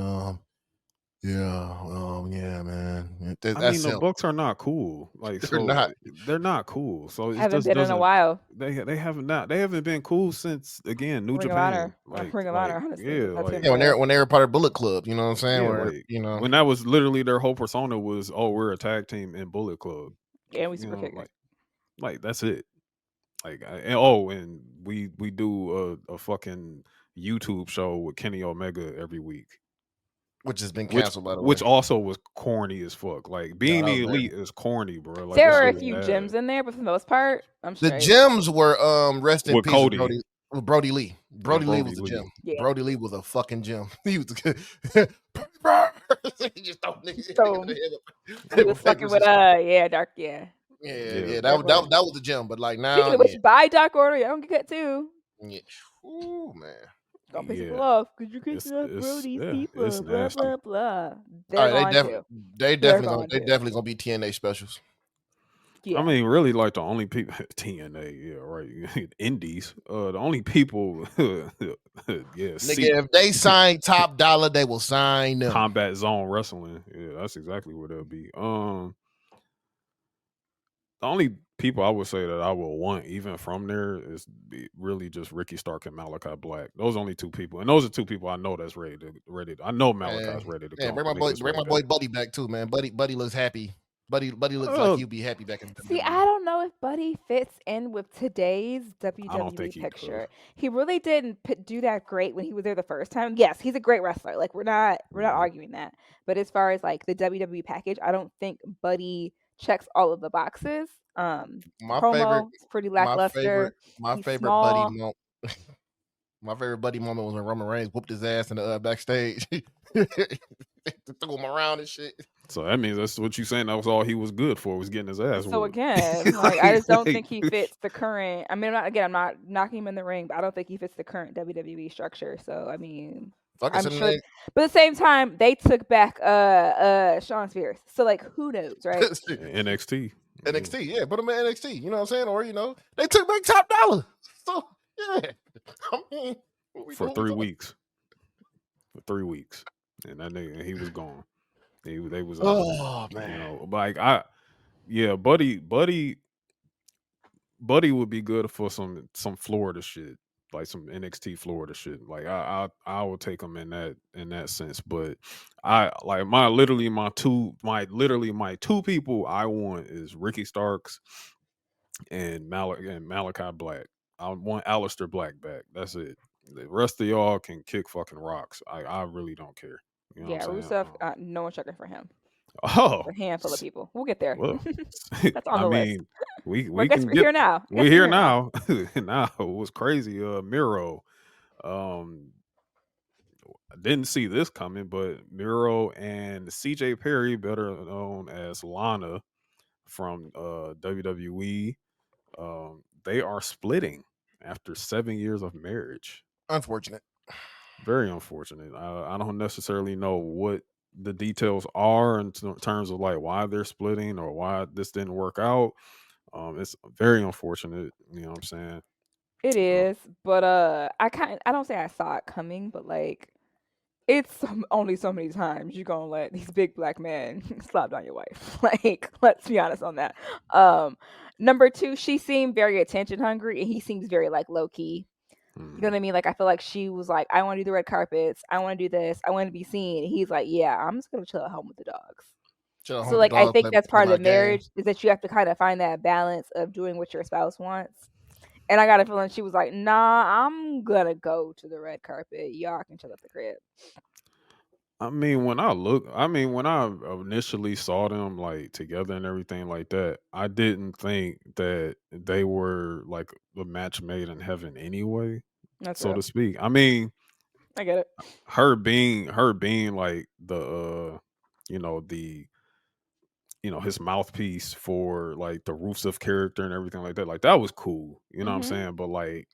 Yeah, man. I mean, That's the him. Bucks are not cool. Like, They're so not. they're not cool. So it Haven't just been in a doesn't. while. They haven't been cool since again New Ring of Japan. Honor. Ring of Honor, honestly. Yeah, That's like him Yeah, for real. when they're part of Bullet Club, you know what I'm saying? yeah, Where like when that was literally their whole persona was, oh, we're a tag team in Bullet Club. Yeah, we You super know, kickers. like that's it. Like and we do a fucking YouTube show with Kenny Omega every week, which has been which canceled by the way. which also was corny as fuck. Like Yeah, being that was the very. elite is corny, bro. Like There that were shit a is few bad. gems in there, but for the most part, I'm The straight. gems were rest in With peace Cody with Brody Lee. and Brody Lee was Brody the gem. Lee. Yeah. Brody Lee was a fucking gem. He was good. He just throw niggas So he hit was with fucking papers with and shit. Dark, yeah. Yeah, Dark Order. that was the gem. But like Speaking now, of which, buy Dark Order, y'all don't get cut too. yeah. Ooh, man. Gonna piss people Yeah, off because you're kicking off it's Brody's yeah, it's people, blah nasty. blah blah. All They're right, going to. they They're definitely going to. gonna be TNA specials. Yeah. I mean, really, like the only people TNA, yeah, right, Indies, the only people, yeah, Nigga, if they sign Top Dollar, they will sign them. Combat Zone Wrestling, yeah, that's exactly what they'll be. The only people I would say that I will want even from there is really just Ricky Stark and Malachi Black. Those are only two people, and those are two people I know that's ready. I know Malachi's ready to go. Bring my But he boy, was ready to. Buddy back too, man. Buddy looks happy. Buddy looks like Uh, he'll be happy back in See, WWE. I don't know if Buddy fits in with today's I don't think WWE he picture. does. He really didn't do that great when he was there the first time. Yes, he's a great wrestler. Like we're not arguing that. But as far as like the WWE package, I don't think Buddy checks all of the boxes. My favorite, Promo is pretty lackluster. my He's favorite small. buddy moment. My favorite buddy moment was when Roman Reigns whooped his ass in the backstage, threw him around and shit. So that means that's what you saying. That was all he was good for, was getting his ass So whooped. again, like I just don't think he fits the current. I mean, I'm not knocking him in the ring, but I don't think he fits the current WWE structure. So I mean, I'm sure. But at the same time, they took back Sean Spears. So like, who knows, right? NXT. Yeah, put him in NXT. You know what I'm saying? Or they took back Top Dollar. So yeah, I mean, for 3 weeks. For 3 weeks, and that nigga, he was gone. They was man, like Buddy would be good for some Florida shit, like some NXT Florida shit. Like I would take him in that sense. But I like my two people I want is Ricky Starks and Malachi Black. I want Aleister Black back. That's it. The rest of y'all can kick fucking rocks. I really don't care. You know Yeah, what I'm saying? Rusev, no one checking for him. Oh, A handful of people. We'll get there. well, That's on the list. we I guess can we're get here now. we're here now. Now it was crazy. Miro, I didn't see this coming, but Miro and CJ Perry, better known as Lana from WWE, they are splitting after 7 years of marriage. unfortunate. Very unfortunate. I don't necessarily know what the details are in terms of like why they're splitting or why this didn't work out. It's very unfortunate. You know what I'm saying? It is, but I don't say I saw it coming, but like it's only so many times you're gonna let these big black men slap down your wife. Like, let's be honest on that. Number two, she seemed very attention hungry, and he seems very like low key. You know what I mean? Like, I feel like she was like, I want to do the red carpets. I want to do this. I want to be seen. And he's like, yeah, I'm just going to chill at home with the dogs. So, like, I think that's part of the marriage is that you have to kind of find that balance of doing what your spouse wants. And I got a feeling she was like, nah, I'm going to go to the red carpet. Y'all can chill at the crib. I mean, when I initially saw them like together and everything like that, I didn't think that they were like a match made in heaven anyway, so to speak. I mean, I get it. Her being like the his mouthpiece for like the Rusev character and everything like that. Like that was cool, you know what I'm saying? But like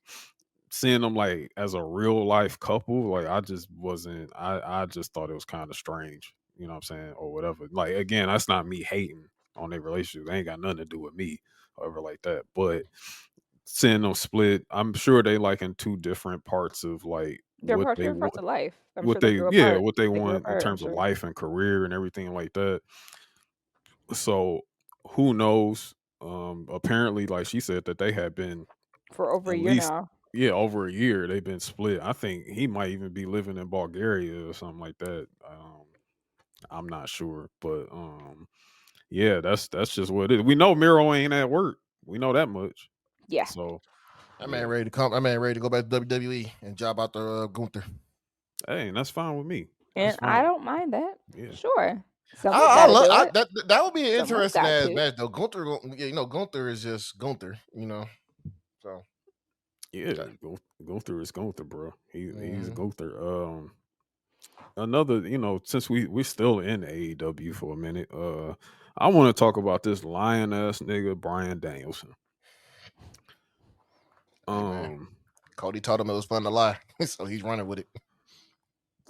seeing them like as a real life couple, like I just wasn't. I just thought it was kind of strange, you know what I'm saying, or whatever. Like again, that's not me hating on their relationship. They ain't got nothing to do with me, or whatever like that. But seeing them split, I'm sure they like in two different parts of like They're what parts. they They're parts want, of life. I'm sure they grew apart. what they They grew want in apart. I'm terms of sure life and career and everything like that. So who knows? Apparently, like she said, that they had been for over at a year least now. over a year. They've been split. I think he might even be living in Bulgaria or something like that. I'm not sure, but yeah, that's just what it is. We know Miro ain't at work. We know that much. Yeah. So That yeah. man ready to come. That man ready to go back to WWE and job out the Gunther. Hey, and that's fine with me. That's And I fine. don't mind that. Yeah. Sure. Someone's I got to love do it. that would be an Someone's interesting got ass to. match though. Gunther, Gunther is just Gunther, So Yeah, okay. Gunther is Gunther, bro. He's Mhm. Gunther. Another, since we're still in AEW for a minute, I want to talk about this lion ass nigga Brian Danielson. Hey man, Um, Cody told him it was fun to lie, so he's running with it.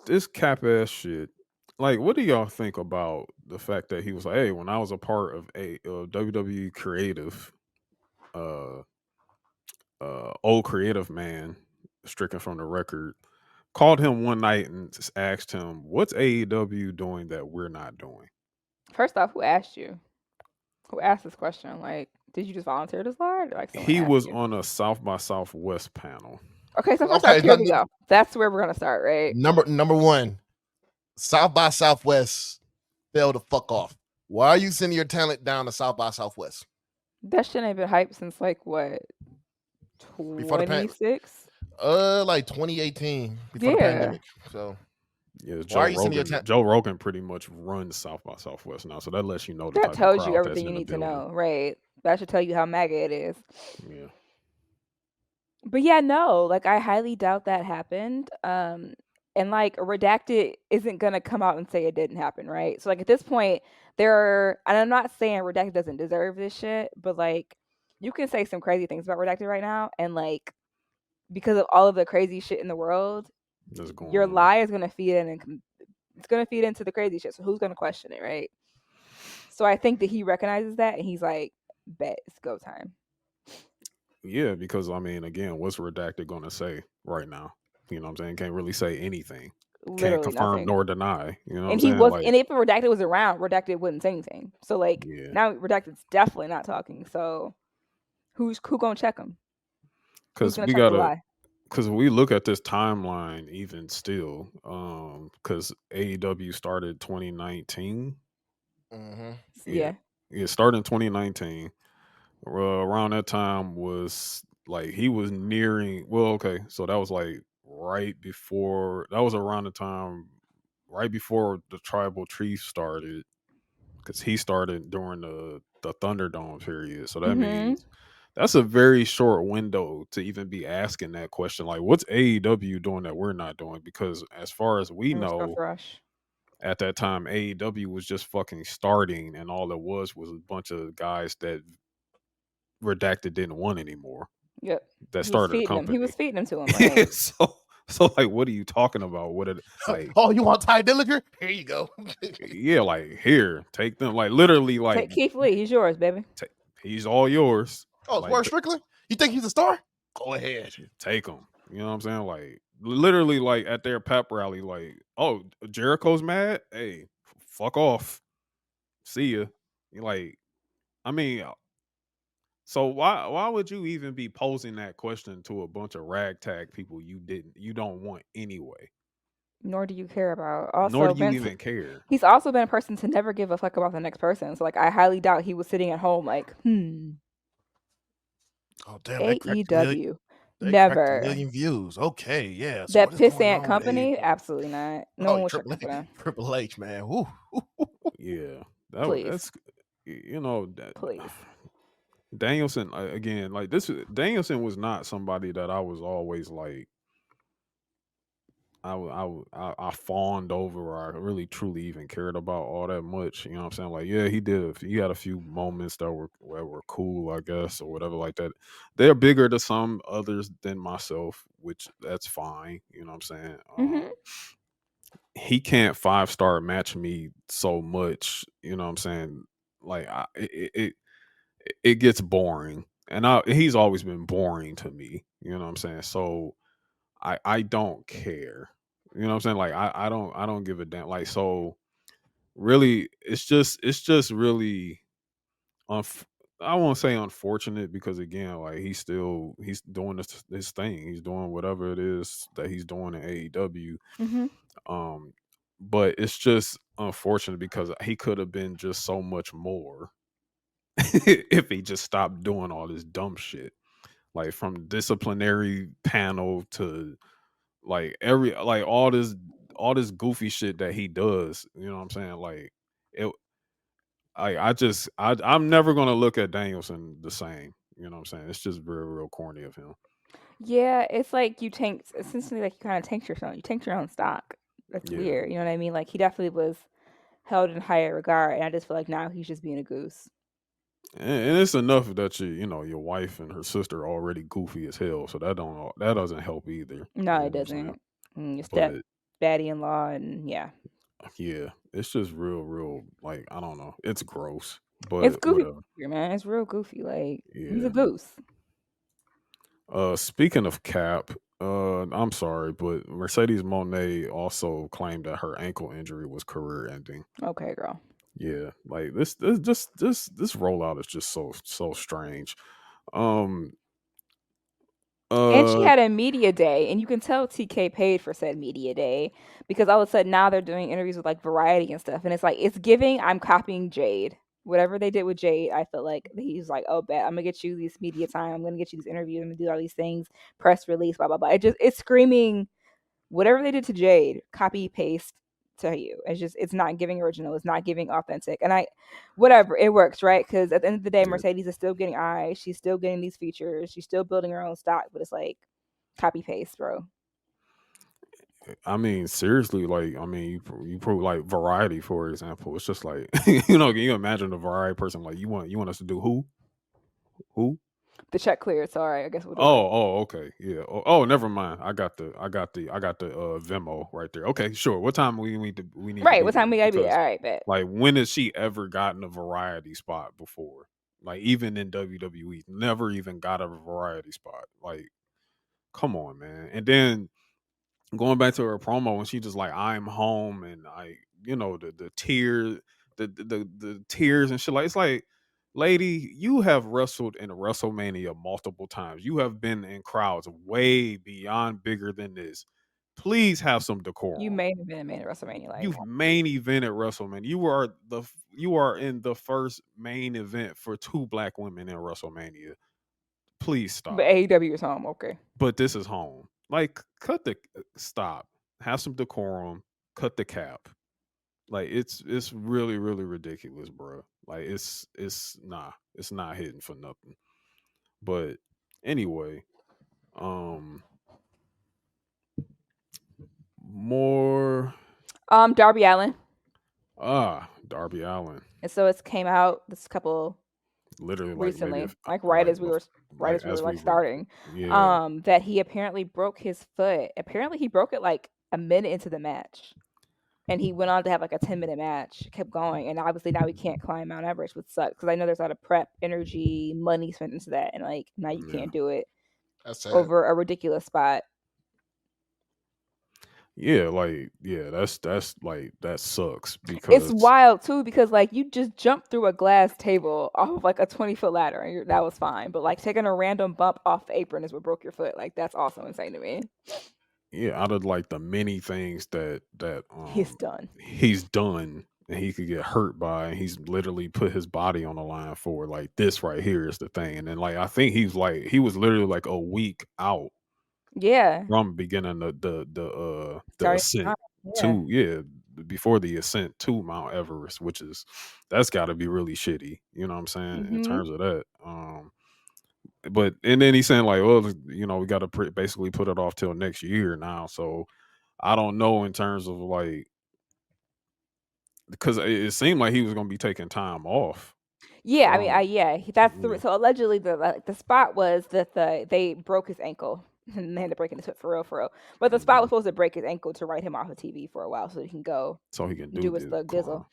this cap ass shit. Like, what do y'all think about the fact that he was like, "Hey, when I was a part of a WWE creative, uh, old creative man, stricken from the record, called him one night and asked him, what's AEW doing that we're not doing?" First off, who asked you? Who asked this question? Like, did you just volunteer to slide, or like someone He asked was you? on a South by Southwest panel. Okay, so first off, Okay, here we go. That's where we're gonna start, right? number one, South by Southwest fell the fuck off. Why are you sending your talent down to South by Southwest? That shit ain't been hyped since like what, Before the pan, 26? like 2018, before the Yeah, pandemic. So Yeah, why Joe are you sending your Rogan. talent? Joe Rogan pretty much runs South by Southwest now, so that lets you know the that type of tells you crowd that's everything you in the need to building. know, right? That should tell you how mega it is. Yeah, But yeah, no, like I highly doubt that happened. And like redacted isn't gonna come out and say it didn't happen, right? So like at this point, and I'm not saying redacted doesn't deserve this shit, but like you can say some crazy things about redacted right now, and like because of all of the crazy shit in the world, that's going your on. lie is gonna feed in and it's gonna feed into the crazy shit. So who's gonna question it, right? So I think that he recognizes that and he's like, bet it's go time. Yeah, because I mean, again, what's redacted going to say right now? You know what I'm saying? Can't really say anything. Can't Literally confirm nothing. nor deny. You know what I'm And he saying? was, Like, and if redacted was around, redacted wouldn't say anything. So like yeah, now redacted's definitely not talking. So who gonna check him? Who's because gonna we check the gotta, lie? because we look at this timeline even still, because AEW started 2019. Mm-hmm. Yeah, Yeah. it started in 2019. Around that time was like he was nearing. Well, okay, so that was like right before. That was around the time right before the tribal chief started, because he started during the Thunderdome period. So that Mm-hmm. means that's a very short window to even be asking that question. Like, what's AEW doing that we're not doing? Because as far as we It was know, Rough Rush. at that time, AEW was just fucking starting, and all it was a bunch of guys that Redacted didn't want anymore. Yep. That He was started a feeding him. He was company. feeding him to him, right? So like, what are you talking about? What it like? Oh, you want Ty Dillinger? Here you go. Yeah, like here, take them. Like literally, Take like Keith Lee. He's yours, baby. he's all yours. Oh, it's Like Warren Strickland? You think he's a star? Go ahead. take them. You know what I'm saying? Like literally, like at their pep rally, like, oh, Jericho's mad. Hey, fuck off. See ya. You're like, I mean, so why would you even be posing that question to a bunch of ragtag people you don't want anyway? Nor do you care about. Nor Also, do you Vince, even care. he's also been a person to never give a fuck about the next person. So like I highly doubt he was sitting at home like, Oh, damn, AEW. they cracked a Never. million views. Okay, yeah. So what That is going pissant on with company? AEW? Absolutely not. No Oh, one was checking for them. Triple H, man. Woo. Yeah, Please. that's that Please. Danielson again. Like this, Danielson was not somebody that I was always like. I fawned over, or I really truly even cared about all that much. You know what I'm saying? Like, yeah, he had a few moments that were cool, I guess, or whatever like that. They're bigger to some others than myself, which that's fine. You know what I'm saying? Mm-hmm. He can't 5-star match me so much. You know what I'm saying? Like, it gets boring, and he's always been boring to me. You know what I'm saying? So I don't care. You know what I'm saying? Like I don't give a damn. Like so really it's just really unf- I won't say unfortunate because again, like he's doing this thing. He's doing whatever it is that he's doing in AEW. Mm-hmm. Um, but it's just unfortunate because he could have been just so much more if he just stopped doing all this dumb shit. Like from disciplinary panel to like all this goofy shit that he does. You know what I'm saying? Like it I'm never gonna look at Danielson the same. You know what I'm saying? It's just real corny of him. Yeah, it's like you tanked essentially like you kind of tanked yourself. You tanked your own stock. That's Yeah. weird. You know what I mean? Like he definitely was held in higher regard, and I just feel like now he's just being a goose. And it's enough that you know your wife and her sister are already goofy as hell, so that doesn't help either. No, You it know what I'm saying? doesn't. Your step But baddie in law, and yeah, yeah, it's just real like I don't know. It's gross, it's but goofy, whatever. man. It's real goofy. Like he's a Yeah. goose. Speaking of Cap, I'm sorry, but Mercedes Monet also claimed that her ankle injury was career ending. Okay, girl. Yeah, like this rollout is just so strange. Um And she uh had a media day, and you can tell TK paid for said media day because all of a sudden now they're doing interviews with like Variety and stuff, and it's like it's giving. I'm copying Jade. Whatever they did with Jade, I feel like he's like, oh, bet I'm gonna get you this media time. I'm gonna get you this interview. I'm gonna do all these things, press release, blah blah blah. It's screaming whatever they did to Jade, copy paste to you. It's not giving original. It's not giving authentic. And whatever it works, right? Because at the end of the day, yeah, Mercedes is still getting eyes. She's still getting these features. She's still building her own stock. But it's like copy paste, bro. I mean seriously, like I mean you prove like Variety for example. It's just like you know, can you imagine a Variety person like you want us to do who? The check cleared. Sorry, I guess we'll do it. Okay. Yeah. Never mind. I got the Venmo right there. Okay, sure. What time we need to Right. be What time there? we gotta be there? Because All right, bet. like when has she ever gotten a variety spot before? Like even in WWE, never even got a variety spot. Like, come on, man. And then going back to her promo when she just like I'm home and I you know the tears the tears and shit like it's like lady you have wrestled in WrestleMania multiple times you have been in crowds way beyond bigger than this please have some You decorum may have been a man at WrestleMania. Like, you've main event at WrestleMania you are in the first main event for two black women in WrestleMania please but stop AEW is home. Okay. but this is home. Like, cut the stop. Have some decorum. Cut the cap. Like, it's really ridiculous, bro. Like, it's not hitting for nothing. But anyway, um, more Darby Allen. Darby Allen. And so it's came out this couple Literally, like maybe recently, if like right like as we were as like we were, starting, yeah. that he apparently broke his foot. Apparently he broke it like a minute into the match. And he went on to have like a 10-minute match, kept going, and obviously now he can't climb Mount Everest, which sucks because I know there's a lot of prep, energy, money spent into that, and like now you Yeah. can't do it That's sad. over a ridiculous spot. Yeah, like that's like that sucks It's because wild too because like you just jumped through a glass table off of like a 20-foot ladder, and that was fine. But like taking a random bump off the apron is what broke your foot. Like that's also insane to me. yeah, out of like the many things He's done. he's done and he could get hurt by, and he's literally put his body on the line for like this right here is the thing. And then like I think he was literally like a week out Yeah, from beginning the starting. ascent Yeah. to before the ascent to Mount Everest, which is that's got to be really shitty. You know what I'm saying in Mhm. terms of that. But and then he's saying like, well, you know, we got to basically put it off till next year now. So I don't know in terms of like because it seemed like he was going to be taking time off Yeah, I mean, from. that's Yeah, so allegedly the spot was that they broke his ankle and they had to break his foot for real, for real. But the spot was mhm. supposed to break his ankle to write him off of TV for a while so he can go So he can do do his the thug dizzle.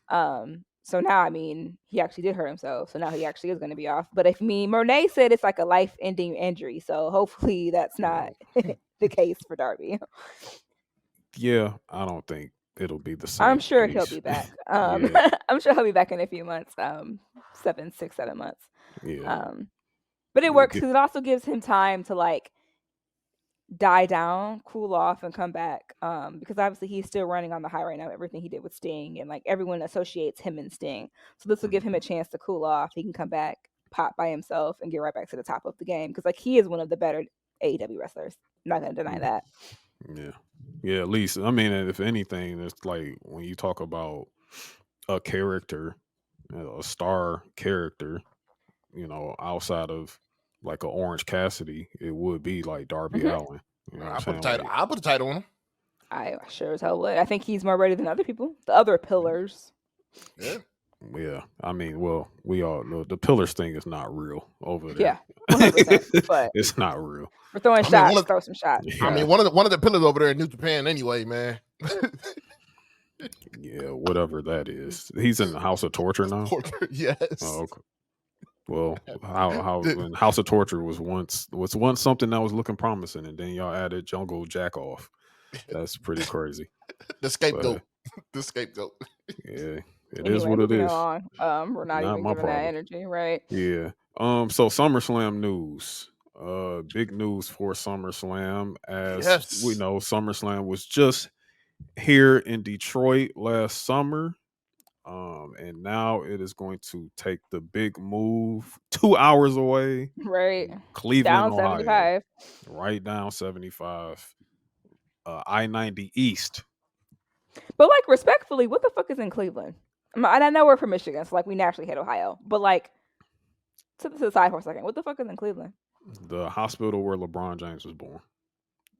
climb. So now I mean he actually did hurt himself, so now he actually is going to be off. But if me Monet said it's like a life-ending injury, so hopefully that's not. the case for Darby. Yeah, I don't think it'll be the I'm same sure he'll case. be back. Yeah, I'm sure he'll be back in a few months. 6, 7 months. yeah, Um, but it yeah. works because it also gives him time to like die down, cool off, and come back. Because obviously he's still running on the high right now. Everything he did with Sting, and like everyone associates him and Sting. So this will give him a chance to cool off. He can come back, pop by himself, and get right back to the top of the game. Because like he is one of the better AEW wrestlers. I'm not gonna deny that. Yeah. Yeah, at least I mean, if anything, it's like when you talk about a character, a star character, outside of like a Orange Cassidy, it would be like Darby Mhm. Allin. You know what I'm saying? I put the title on him. I sure as hell would. I think he's more ready than other people. The other pillars. Yeah. Yeah, I mean, well, we all know the pillars thing is not real over Yeah, there. 100%. But It's not real. we're throwing I mean, shots. Throw some shots. I mean, one of the pillars over there in New Japan anyway, man. Yeah, whatever that is. He's in the House of Torture now. Yes. Oh, okay. Well, how when House of Torture was once something that was looking promising, and then y'all added Jungle Jack off. That's pretty crazy. The scapegoat. But, the scapegoat. Yeah, it anyway, is what it is. On. We're not even my giving problem. that energy, right? Yeah. So SummerSlam news. Big news for SummerSlam, as we know, SummerSlam was just here in Detroit last summer. And now it is going to take the big move 2 hours away. Right. Cleveland, down Ohio. 75. Right down 75. I-90 East. But like respectfully, what the fuck is in Cleveland? And I know we're from Michigan, so like we naturally hit Ohio. But like to the side for a second, what the fuck is in Cleveland? The hospital where LeBron James was born.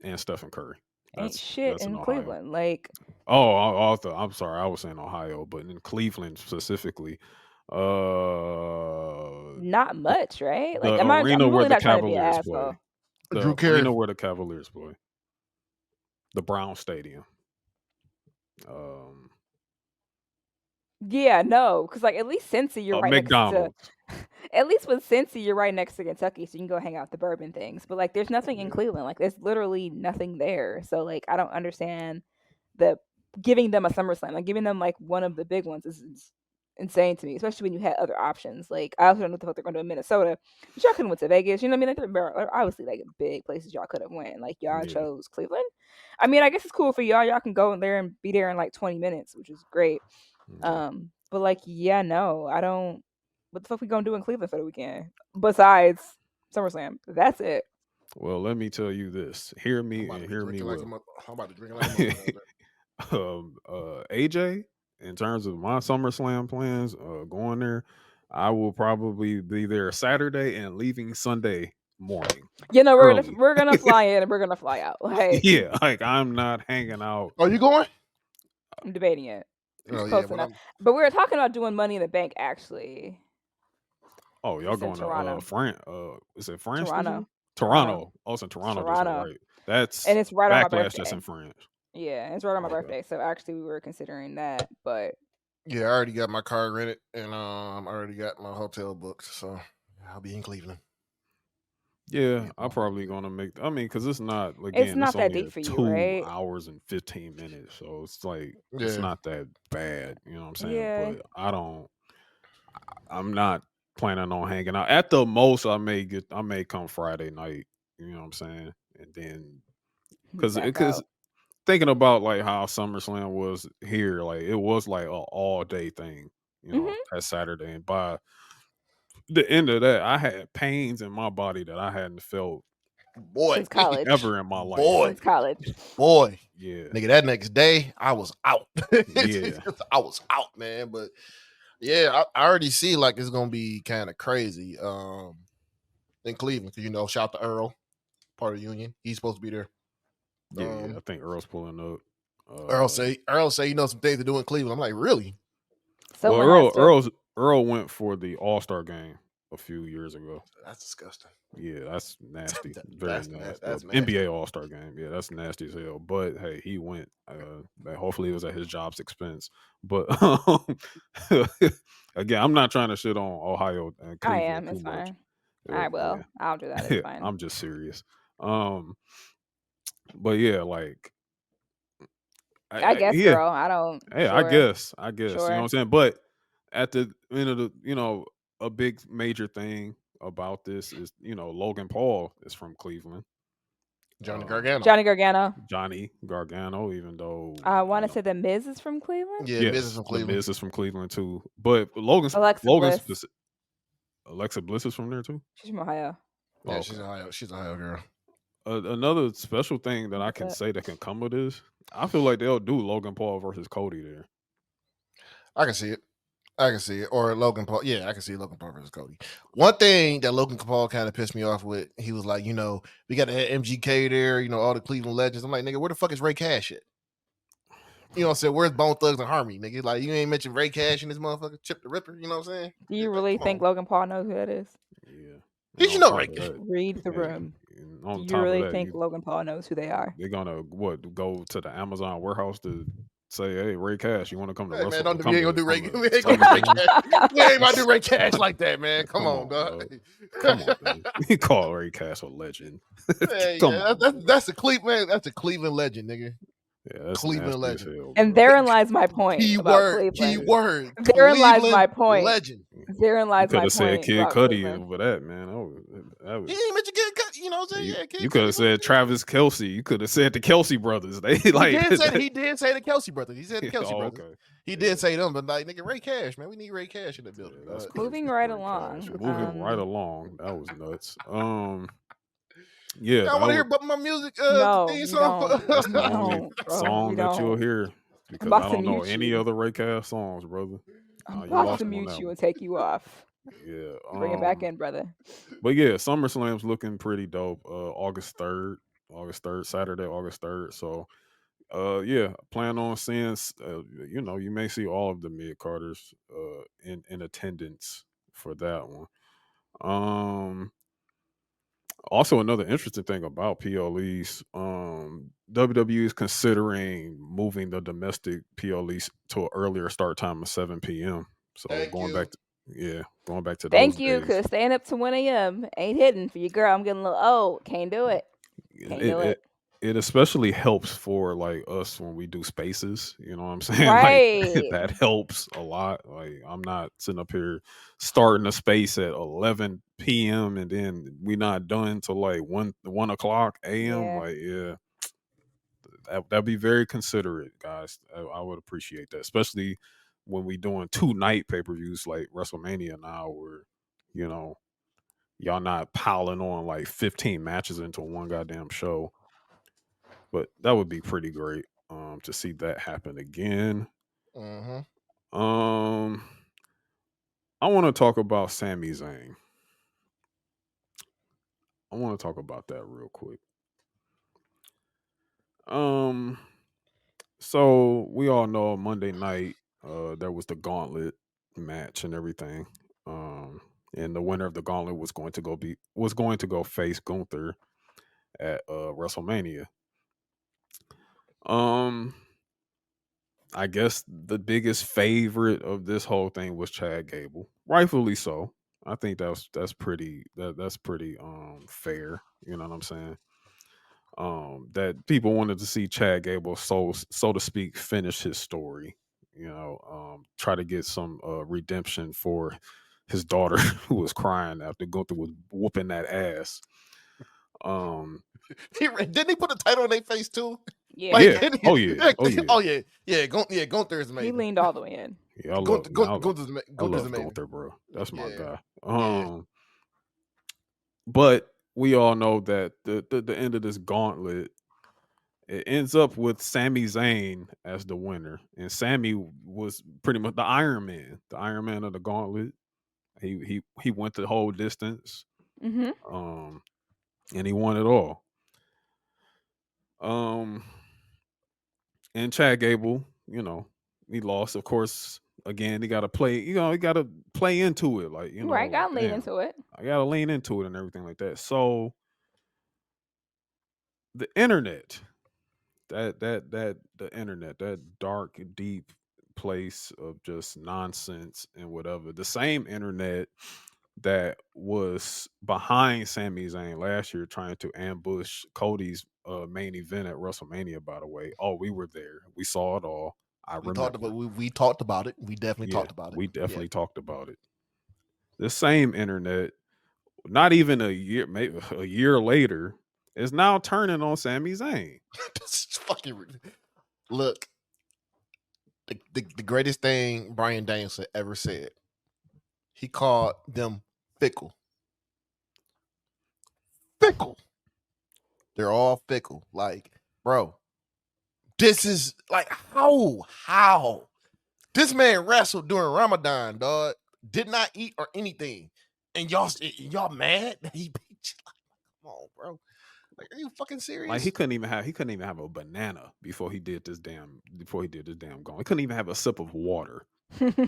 And Stephen Curry. Ain't shit in Cleveland. Like I'm sorry, I was saying Ohio, but in Cleveland specifically, not much, right? Like the arena I'm where really the not trying to be an Cavaliers asshole. play. The arena where the Cavaliers play. The Brown Stadium. Yeah, no, because like at least Cincy, you're right McDonald's. next to. At least with Cincy, you're right next to Kentucky, so you can go hang out at the bourbon things. But like, there's nothing in Cleveland. Like, there's literally nothing there. So like, I don't understand the giving them a SummerSlam. Like, giving them like one of the big ones is insane to me, especially when you had other options. Like, I also don't know what the fuck they're going to do in Minnesota. But y'all could have went to Vegas. You know what I mean? Like, they're obviously like big places y'all could have went. Like, y'all chose Cleveland. I mean, I guess it's cool for y'all. Y'all can go in there and be there in like 20 minutes, which is great. But like, yeah, no, I don't. What the fuck we gonna do in Cleveland for the weekend besides SummerSlam? That's it. Well, let me tell you this. Hear me and hear me well. I'm about to drink like AJ, in terms of my SummerSlam plans, going there, I will probably be there Saturday and leaving Sunday morning. You know, we're gonna fly in and we're gonna fly out. Like, yeah, like I'm not hanging out. Are you going? I'm debating it. Oh, close enough. But we were talking about doing Money in the Bank actually. Oh, y'all going to France? Is it France? Toronto. Oh, it's in Toronto. Right. That's and it's right on my birthday. That's in France. Yeah, it's right on my birthday. So actually, we were considering that, but yeah, I already got my car rented and I already got my hotel booked, so I'll be in Cleveland. Yeah, I'm probably gonna make. I mean, because it's not it's not that deep for you, 2 hours and 15 minutes, so it's like it's not that bad. You know what I'm saying? Yeah. But I'm not planning on hanging out. At the most, I may come Friday night. You know what I'm saying? And then because thinking about like how SummerSlam was here, like it was like an all day thing. You know, that Saturday, and by the end of that, I had pains in my body that I hadn't felt since college ever in my life. Since college. Yeah. Nigga, that next day I was out. Yeah. I was out, man. But yeah, I already see like it's gonna be kind of crazy in Cleveland. Cause shout out to Earl, part of the Union. He's supposed to be there. Yeah, I think Earl's pulling up. Earl say some things to do in Cleveland. I'm like, really? So Earl went for the All-Star game a few years ago. That's disgusting. Yeah, that's nasty. That's nasty. That's NBA All-Star game. Yeah, that's nasty as hell. But hey, he went. Hopefully it was at his job's expense. But again, I'm not trying to shit on Ohio and Cleveland. I am. It's fine. I will. Yeah. I'll do that. It's fine. I'm just serious. But yeah, like I guess, yeah, girl. I don't. hey, Sure. I guess, you know what Sure. I'm saying. But at the end of the, a big major thing about this is, Logan Paul is from Cleveland. Johnny Um, Gargano. Johnny Gargano. Johnny Gargano, even though I want to say the Miz is from Cleveland. Yeah, Miz is yes, from the Cleveland. Miz is from Cleveland too. But Logan's Alexa Logan's Bliss. Alexa Bliss is from there too. She's from Ohio. Yeah, Oh, she's okay. Ohio. She's an Ohio girl. Another special thing that I That's can it. say that can come of this, I feel like they'll do Logan Paul versus Cody there. I can see it. I can see it. Or Logan Paul. Yeah, I can see Logan Paul versus Cody. One thing that Logan Paul kind of pissed me off with, he was like, we got to have MGK there, all the Cleveland legends. I'm like, nigga, where the fuck is Ray Cash at? You know what I'm saying? Where's Bone Thugs and Harmony, nigga? Like, you ain't mentioned Ray Cash and this motherfucker, Chip the Ripper. You know what I'm saying? Do you Like, really come think on. Logan Paul knows who that is? Yeah. He And should on know top Ray of Cash. that, Read the hey, room. and Do on you top of really that, think Logan Paul knows who they are? they're gonna go to the Amazon warehouse to say, "Hey, Ray Cash, you want to come to Hey man, Wrestle? don't we ain't gonna do Ray. We ain't gonna do Ray SummerSlam?" Cash. We ain't about to do Ray Cash like that, man. Come on, dog. Come on, man. We call Ray Cash a legend. Hey, Come yeah, on, that's a Cleveland. That's a Cleveland legend, nigga. yeah, that's Cleveland nasty as legend. hell, And bro. therein lies my point about Keyword. Cleveland. Keyword. Therein lies my Cleveland point. legend. Therein You lies could my have said point Kid about Cudi Cleveland. over that, man. That He was ain't mentioned Kid Cudi. You know what I'm saying? Yeah, you Kid could Cudi. have said Travis Kelsey. You could have said the Kelsey brothers. They He like did say he did say the Kelsey brothers. He said the Kelsey oh, brothers. okay. He did say them, but like nigga, Ray Cash, man, we need Ray Cash in the building. Yeah, that's crazy. Moving right Ray along. Cash. Moving right along. That was nuts. Yeah, Y'all that want to hear was about my music No, theme we song? don't. that's the We only don't, bro. We song that you'll don't. hear I'm because I about to don't know mute any you. other Ray Cash songs, brother. I'm You about lost to me on mute that you one. and take you off. Yeah. Bring it back in, brother. But yeah, SummerSlam's looking pretty dope. August 3rd. Saturday, August 3rd. So yeah, plan on seeing you may see all of the mid Carters in attendance for that one. Um Also, another interesting thing about PLEs, WWE is considering moving the domestic PLEs to an earlier start time of 7 p.m. So Thank you. going back to those Thank you, days. because staying up to 1 a.m. ain't hitting for your girl. I'm getting a little old. Can't do it. Can't It, do it it. it especially helps for like us when we do spaces. You know what I'm saying? Like Right. that helps a lot. Like I'm not sitting up here starting a space at 11 p.m. and then we not done till like 1 o'clock a.m. Yeah. Like yeah, that'd be very considerate, guys. I would appreciate that, especially when we doing 2 night pay-per-views like WrestleMania now, where you know y'all not piling on like 15 matches into one goddamn show. But that would be pretty great to see that happen again. Mm-hmm. Um, I want to talk about Sami Zayn. I want to talk about that real quick. Um, so we all know Monday night, there was the gauntlet match and everything. Um, and the winner of the gauntlet was going to go face Gunther at WrestleMania. Um, I guess the biggest favorite of this whole thing was Chad Gable, rightfully so. I think that's pretty fair. You know what I'm saying? That people wanted to see Chad Gable, so to speak, finish his story. Try to get some redemption for his daughter who was crying after Gunther was whooping that ass. Um, Didn't he put a title on their face too? Yeah. Like, yeah. Oh yeah. Oh yeah. oh yeah, Gunther is He amazing. leaned all the way in. Yeah. Gunther's I love amazing. Gunther, bro. That's my Yeah, guy. yeah. But we all know that the end of this gauntlet, it ends up with Sami Zayn as the winner, and Sami was pretty much the Iron Man of the gauntlet. He went the whole distance, Mm-hmm. um, and he won it all. Um, and Chad Gable, he lost. Of course, again, he got to play. He got to play into it, like Right. like Gotta lean damn, into it. I got to lean into it and everything like that. So the internet the internet, that dark deep place of just nonsense and whatever, the same internet that was behind Sami Zayn last year trying to ambush Cody's main event at WrestleMania, by the way. Oh, we were there. We saw it all. I remember. We talked about it. We definitely Yeah, talked about it. we definitely talked about it. The same internet, not even a year, maybe a year later, is now turning on Sami Zayn. This is fucking look. The greatest thing Brian Danielson ever said. He called them fickle. Fickle. They're all fickle. Like, bro, this is like how this man wrestled during Ramadan, dog. Did not eat or anything, and y'all mad that he beat you? Like, come on, bro. Like, are you fucking serious? Like he couldn't even have a banana before he did this damn going. He couldn't even have a sip of water.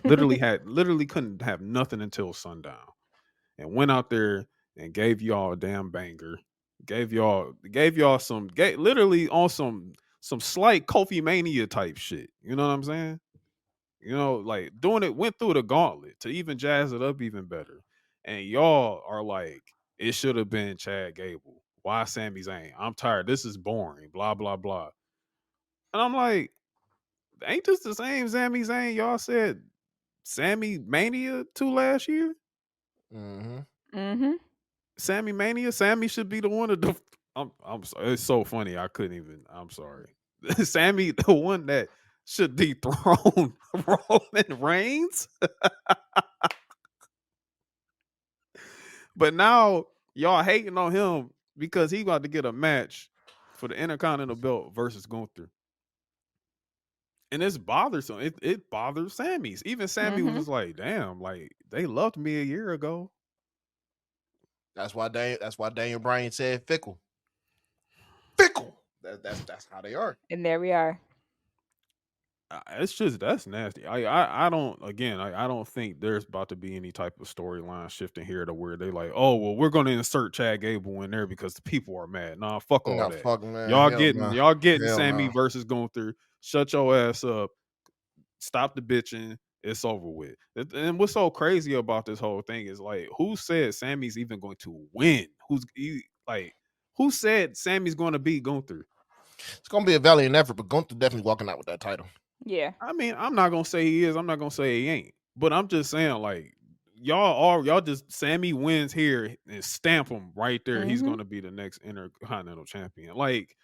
literally couldn't have nothing until sundown, and went out there and gave y'all a damn banger. Gave y'all literally on some slight Kofi Mania type shit. You know what I'm saying? You know, like doing it, went through the gauntlet to even jazz it up even better. And y'all are like, it should have been Chad Gable. Why Sami Zayn? I'm tired. This is boring. Blah blah blah. And I'm like, ain't this the same Sami Zayn y'all said Sammy Mania 2 last year? Mm-hmm. Sammy Mania. Sammy should be the one to do. I'm sorry. It's so funny. I couldn't even. I'm sorry. Sammy, the one that should dethrone Roman Reigns. But now y'all hating on him because he about to get a match for the Intercontinental Belt versus Gunther. And it's bothersome. It bothers Sammy's. Even Sammy was just like, damn, like they loved me a year ago. That's why Daniel Bryan said fickle. Fickle. That's how they are. And there we are. It's just that's nasty. I don't think there's about to be any type of storyline shifting here to where they like, oh well, we're going to insert Chad Gable in there because the people are mad. Nah, fuck all No, that. fuck, man. Y'all getting Hell Sammy no. versus Gunther. Shut your ass up. Stop the bitching. It's over with. And what's so crazy about this whole thing is like, who said Sammy's even going to win? Who said Sammy's going to beat Gunther? It's gonna be a valiant effort, but Gunther definitely walking out with that title. Yeah. I mean, I'm not gonna say he is. I'm not gonna say he ain't. But I'm just saying, like, y'all just Sammy wins here and stamp him right there. He's gonna be the next Intercontinental Champion. Like,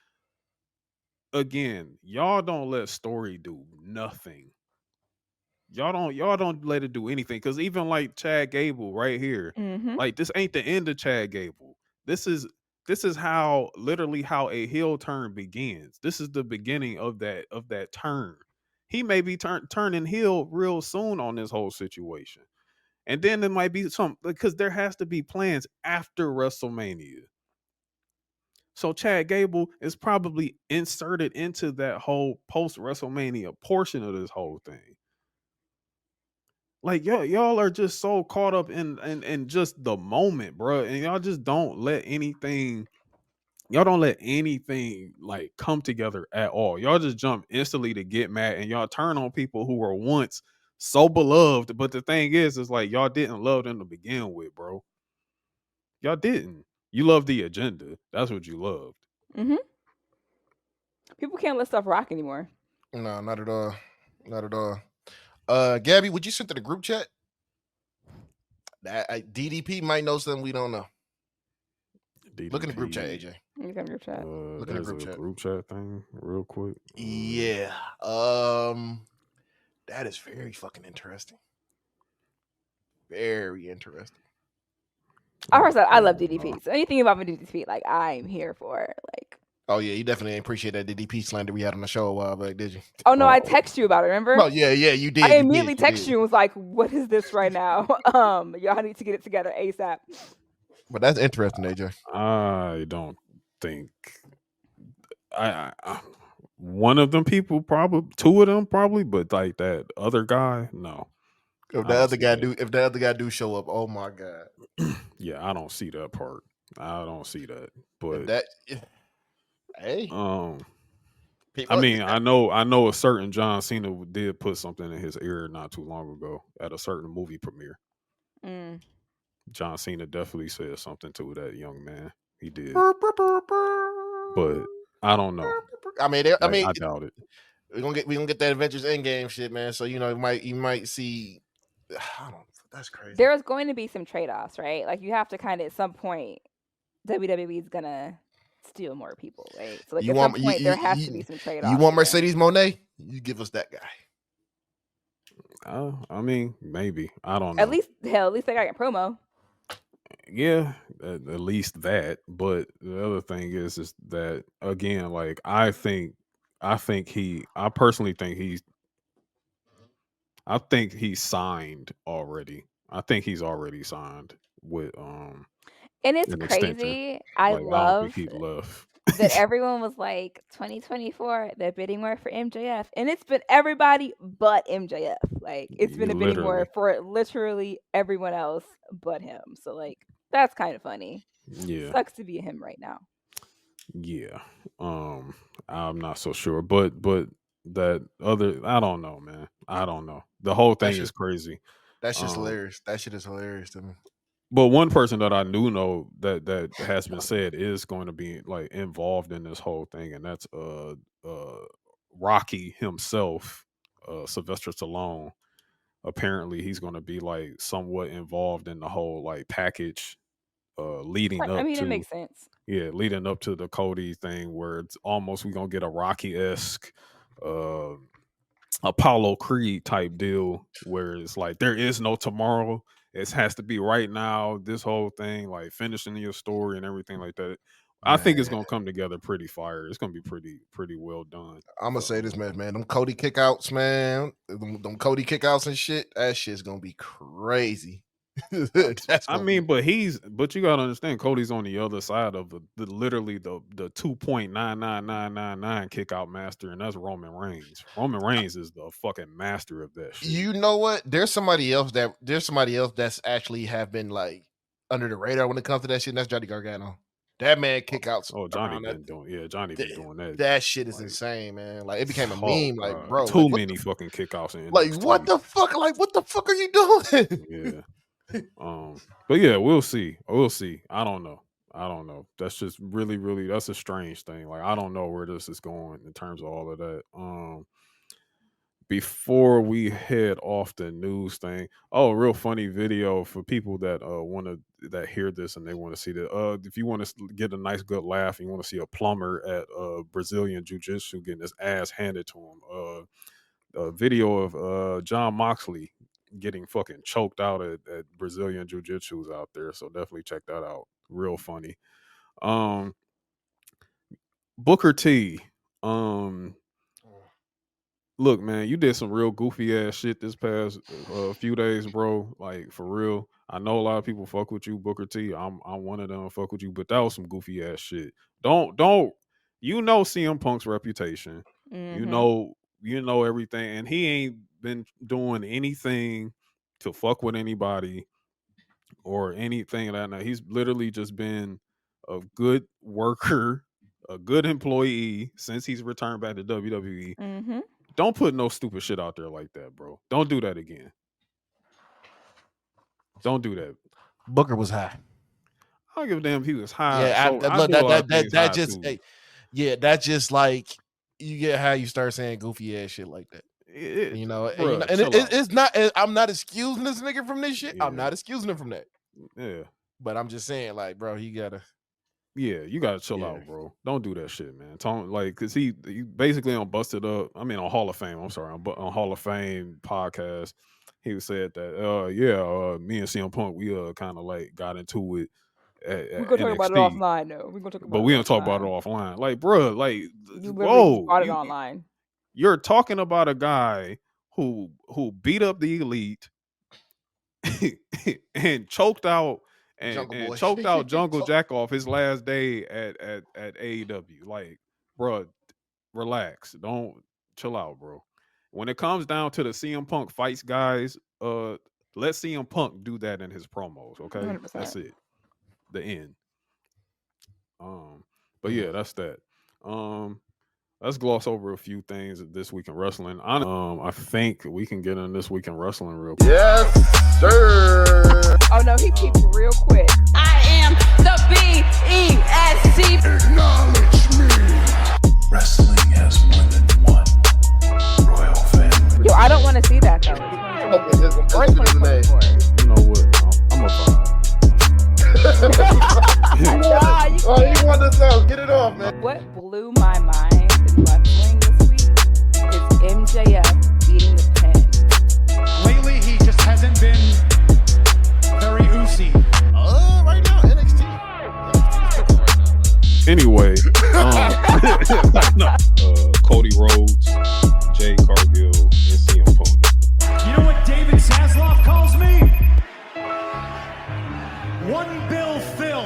again, y'all don't let story do nothing. Y'all don't let it do anything. Cause even like Chad Gable right here, like this ain't the end of Chad Gable. This is how literally how a heel turn begins. This is the beginning of that turn. He may be turning heel real soon on this whole situation. And then there might be some because there has to be plans after WrestleMania. So Chad Gable is probably inserted into that whole post WrestleMania portion of this whole thing. Like y'all are just so caught up in just the moment, bro, and y'all just don't let anything. Y'all don't let anything like come together at all. Y'all just jump instantly to get mad, and y'all turn on people who were once so beloved. But the thing is like y'all didn't love them to begin with, bro. Y'all didn't. You loved the agenda. That's what you loved. People can't let stuff rock anymore. No, not at all. Not at all. Gabby, would you send to the group chat? That DDP might know something we don't know. DDP, Look in the group chat, AJ. Look in the group chat. Look in the group chat. Group chat thing, real quick. Yeah. That is very fucking interesting. Very interesting. I love DDP. So anything about DDP, like I'm here for it. Like. Oh yeah, you definitely appreciate that DDP slander we had on the show a while back, did you? Oh no, I text you about it. Remember? Oh yeah, you did. I immediately text you and was like, "What is this right now? Y'all need to get it together ASAP." But that's interesting, AJ. I don't think I one of them people probably two of them probably, but like that other guy, no. If the other guy do show up, oh my god. Yeah, I don't see that part. I don't see that. But hey. I mean, I know a certain John Cena did put something in his ear not too long ago at a certain movie premiere. John Cena definitely said something to that young man. He did, I but I don't know. mean, I doubt it. we gonna get that Avengers Endgame shit, man. So you might see. I don't. That's crazy. There's going to be some trade-offs, right? Like you have to kind of at some point WWE is gonna steal more people, right? So like You at some want point there has to be some you trade-offs want here. Mercedes Mone? You give us that guy. I mean, maybe. I don't At know. least they got a promo. Yeah, at least that. But the other thing is that again, like I personally think he's signed already. I think he's already signed with And it's an extension. crazy. I Like I don't think love he left. that everyone was like 2024, they're bidding more for MJF. And it's been everybody but MJF. Like it's been a bidding war Literally. for literally everyone else but him. So like that's kind of funny. Yeah. Sucks to be him right now. Yeah. I'm not so sure. But that other I don't know, man. I don't know. The whole thing is crazy. That's just Um hilarious. That shit is hilarious to me. But one person that I do know that has been said is going to be like involved in this whole thing, and that's Rocky himself, Sylvester Stallone. Apparently, he's going to be like somewhat involved in the whole like package, leading I up mean, it to makes sense. leading up to the Cody thing, where it's almost we're gonna get a Rocky esque. Uh, Apollo Creed type deal where it's like there is no tomorrow. It has to be right now. This whole thing, like finishing your story and everything like that. I think it's Man, gonna come together pretty fire. It's gonna be pretty well done. I'm gonna say this, man. Them Cody kickouts, man. Them Cody kickouts and shit. That shit's gonna be crazy. That's I gonna be. mean, but you gotta understand, Cody's on the other side of the literally the 2.99999 kick out master, and that's Roman Reigns. Roman Reigns is the fucking master of that shit. You know what? There's somebody else that's actually have been like under the radar when it comes to that shit. And that's Johnny Gargano. That man kickouts Johnny around that. been doing Johnny been doing that. That shit is like, insane, man. Like it became a oh meme. Like, god, bro, too like, many fucking kickouts in like NXT. what the fuck? Like what the fuck are you doing? Yeah. But yeah, we'll see. We'll see. I don't know. That's just really that's a strange thing. Like I don't know where this is going in terms of all of that. Before we head off the news thing, real funny video for people that that hear this and they want to see that. If you want to get a nice good laugh, and you want to see a plumber at Brazilian Jiu-Jitsu getting his ass handed to him. A video of John Moxley getting fucking choked out at Brazilian Jiu-Jitsu's out there. So definitely check that out. Real funny. Booker T. Look, man, you did some real goofy ass shit this past few days, bro. Like for real. I know a lot of people fuck with you, Booker T. I'm one of them fuck with you, but that was some goofy ass shit. Don't you know CM Punk's reputation. Mm-hmm. You know everything, and he ain't been doing anything to fuck with anybody or anything like that. He's literally just been a good worker, a good employee since he's returned back to WWE. Mm-hmm. Don't put no stupid shit out there like that, bro. Don't do that again. Don't do that. Booker was high. I don't give a damn if he was high. Yeah, So I look, do a lot of things that high just too. yeah, that's just like you get how you start saying goofy ass shit like that. You know, bruh, and chill out. it's not. I'm not excusing this nigga from this shit. I'm Yeah. not excusing him from that. Yeah. But I'm just saying, like, bro, he gotta. Yeah, you gotta chill out, bro. Don't do that shit, man. Like, cause he basically on Busted Up. I mean, on Hall of Fame. I'm sorry, on Hall of Fame podcast, he said that, me and CM Punk, we kind of like got into it at We're gonna talk about it NXT, offline, though. We're gonna talk but about it we don't talk about it offline. offline. Like, bro, like, You literally just whoa, brought it online. you're talking about a guy who beat up the Elite and choked out and choked out Jungle Jack off his last day at AEW. Like, bro, relax. Don't chill out, bro. When it comes down to the CM Punk fights, guys, let CM Punk do that in his promos. Okay, 100%. that's it. The end. But yeah, that's that. let's gloss over a few things this week in wrestling. I think we can get in this week in wrestling real quick. Yes, sir. Oh no, he peeped real quick. I am the BESC. Acknowledge me. Wrestling has more than one royal family. Yo, I don't want to see that though. Okay, this one- Or this one is the name. 2024. You know what? I'm a vibe. Nah, you Oh, can't. you want this out? Get it off, man. What blew my mind in wrestling this week is MJF beating the pin. Lately, he just hasn't been very oozy. Right now, NXT. NXT is cooking right now, man. Anyway, Cody Rhodes, Jay Cargill, and CM Punk. You know what David Zasloff calls me? One Bill Phil.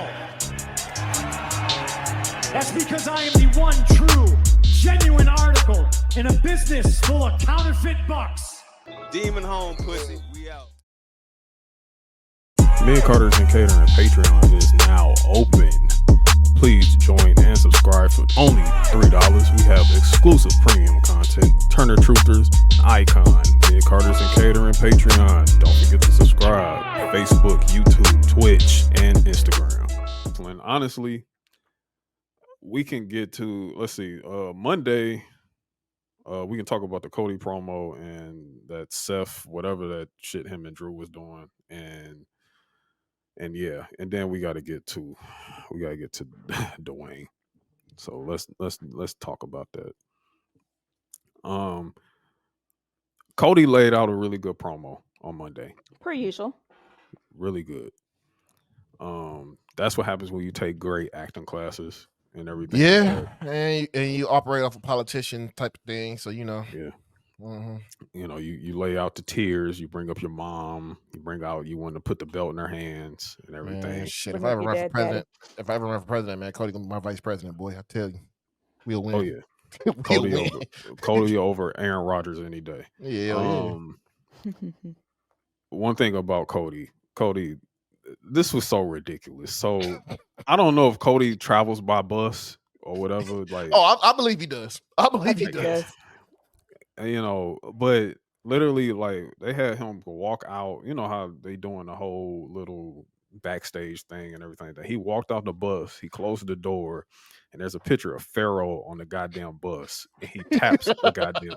That's because I am the one true, genuine article in a business full of counterfeit bucks. Demon home, pussy. We out. Me and Carter's and Catering Patreon is now open. Please join and subscribe for only $3. We have exclusive premium content, Turner Truthers, Icon, Me and Carter's and Catering Patreon. Don't forget to subscribe. Facebook, YouTube, Twitch, and Instagram. And honestly, we can get to, let's see, Monday, we can talk about the Cody promo and that Seth, whatever that shit him and Drew was doing. And yeah, and then we gotta get to Dwayne. So let's talk about that. Cody laid out a really good promo on Monday. Per usual. Really good. That's what happens when you take great acting classes and everything. Yeah, and you operate off a politician type of thing, so you know. Yeah. Mm-hmm. You know, you lay out the tears, you bring up your mom, you want to put the belt in her hands and everything. Man, shit, if Look I like ever your run for dad, president, man, Cody gonna be my vice president, boy. I tell you, we'll win. Oh yeah. We'll win. Cody over Aaron Rodgers any day. Yeah. One thing about Cody, this was so ridiculous. So I don't know if Cody travels by bus or whatever. Like, I believe he does. I believe he think he does. does. you know, but literally, like they had him walk out. You know how they doing the whole little backstage thing and everything. That he walked off the bus, he closed the door, and there's a picture of Pharaoh on the goddamn bus, and he taps the goddamn.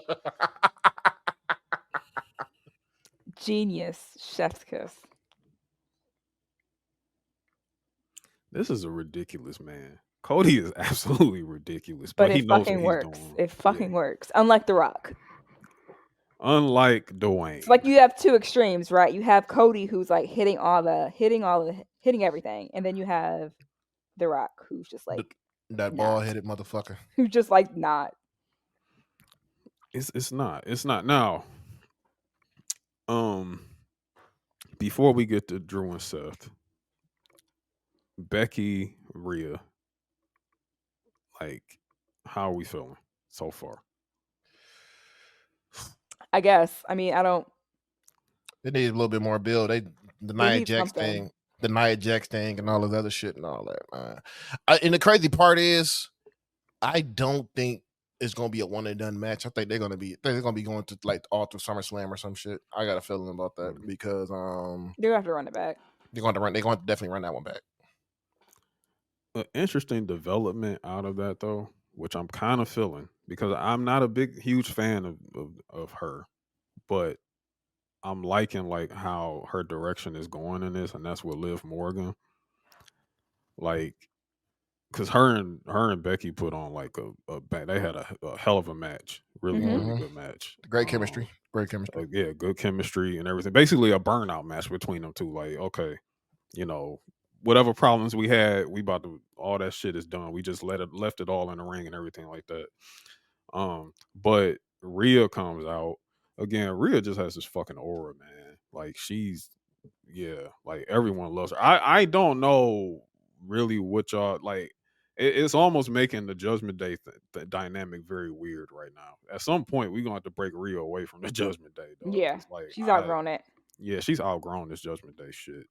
Genius. Chef's kiss. This is a ridiculous man. Cody is absolutely ridiculous, But he it knows fucking what he's works. doing. It fucking works. Unlike The Rock. Unlike Dwayne. It's like you have two extremes, right? You have Cody who's like hitting everything, and then you have The Rock who's just like That bald-headed motherfucker. who's just like not. It's not now. Before we get to Drew and Seth, Becky, Rhea, like, how are we feeling so far? I guess. I mean, I don't. They need a little bit more build. The Nia need Jax something. thing, the Nia Jax thing, and all this other shit and all that, man. And the crazy part is, I don't think it's gonna be a one and done match. I think they're gonna be going to like all through SummerSlam or some shit. I got a feeling about that because They're gonna have to run it back. they're going to definitely run that one back. An interesting development out of that, though, which I'm kind of feeling, because I'm not a huge fan of her, but I'm liking like how her direction is going in this, and that's with Liv Morgan. Like, because her and Becky put on like they had a hell of a match, really good match. Great chemistry. Yeah, good chemistry and everything. Basically, a burnout match between them two. Like, okay, you know, whatever problems we had, all that shit is done. We just left it all in the ring and everything like that. But Rhea comes out again. Rhea just has this fucking aura, man. Like like everyone loves her. I don't know really what y'all like. It's almost making the Judgment Day dynamic very weird right now. At some point, we're gonna have to break Rhea away from the Judgment Day. Dog. Yeah, like, she's outgrown it. Yeah, she's outgrown this Judgment Day shit.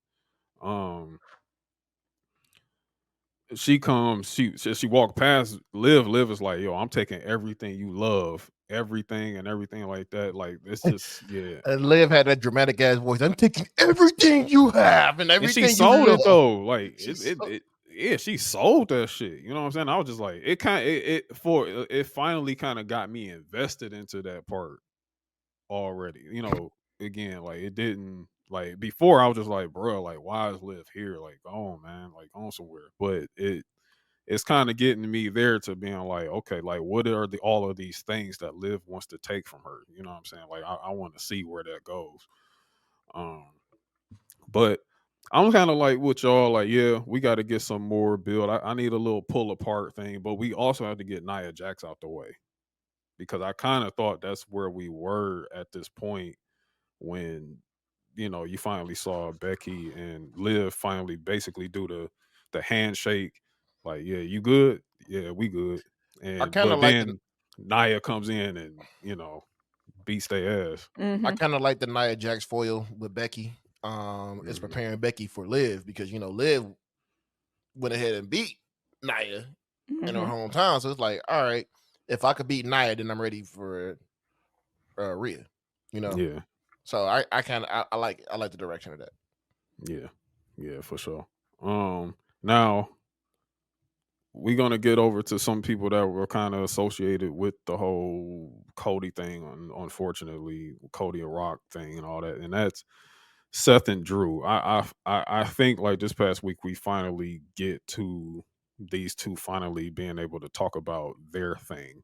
she comes, she walked past Liv. Liv is like, yo, I'm taking everything you love, everything and everything like that. Like it's just And Liv had that dramatic ass voice. I'm taking everything you have and and she everything you sold it love. though. Like She's so, yeah, she sold that shit. You know what I'm saying? I was just like, it finally kind of got me invested into that part already. You know, again, like it didn't like before. I was just like, bro, like why is Liv here? Like, go on, man, like go on somewhere. But it's kind of getting me there to being like, okay, like what are all of these things that Liv wants to take from her? You know what I'm saying? Like I want to see where that goes. Um, but I'm kind of like with y'all, like, yeah, we got to get some more build. I need a little pull apart thing, but we also have to get Nia Jax out the way because I kind of thought that's where we were at this point when you finally saw Becky and Liv finally basically do the handshake, like, yeah, you good, yeah, we good, I and kind of but like the then Nia comes in and beats their ass. I kind of like the Nia Jax foil with Becky. It's Mhm. preparing Becky for Liv because Liv went ahead and beat Nia in her hometown. So it's like, all right, if I could beat Nia, then I'm ready for Rhea. Yeah, So I like the direction of that. yeah, for sure. Now we're gonna get over to some people that were kind of associated with the whole Cody thing, unfortunately, Cody and Rock thing and all that, and that's Seth and Drew. I think like this past week we finally get to these two finally being able to talk about their thing.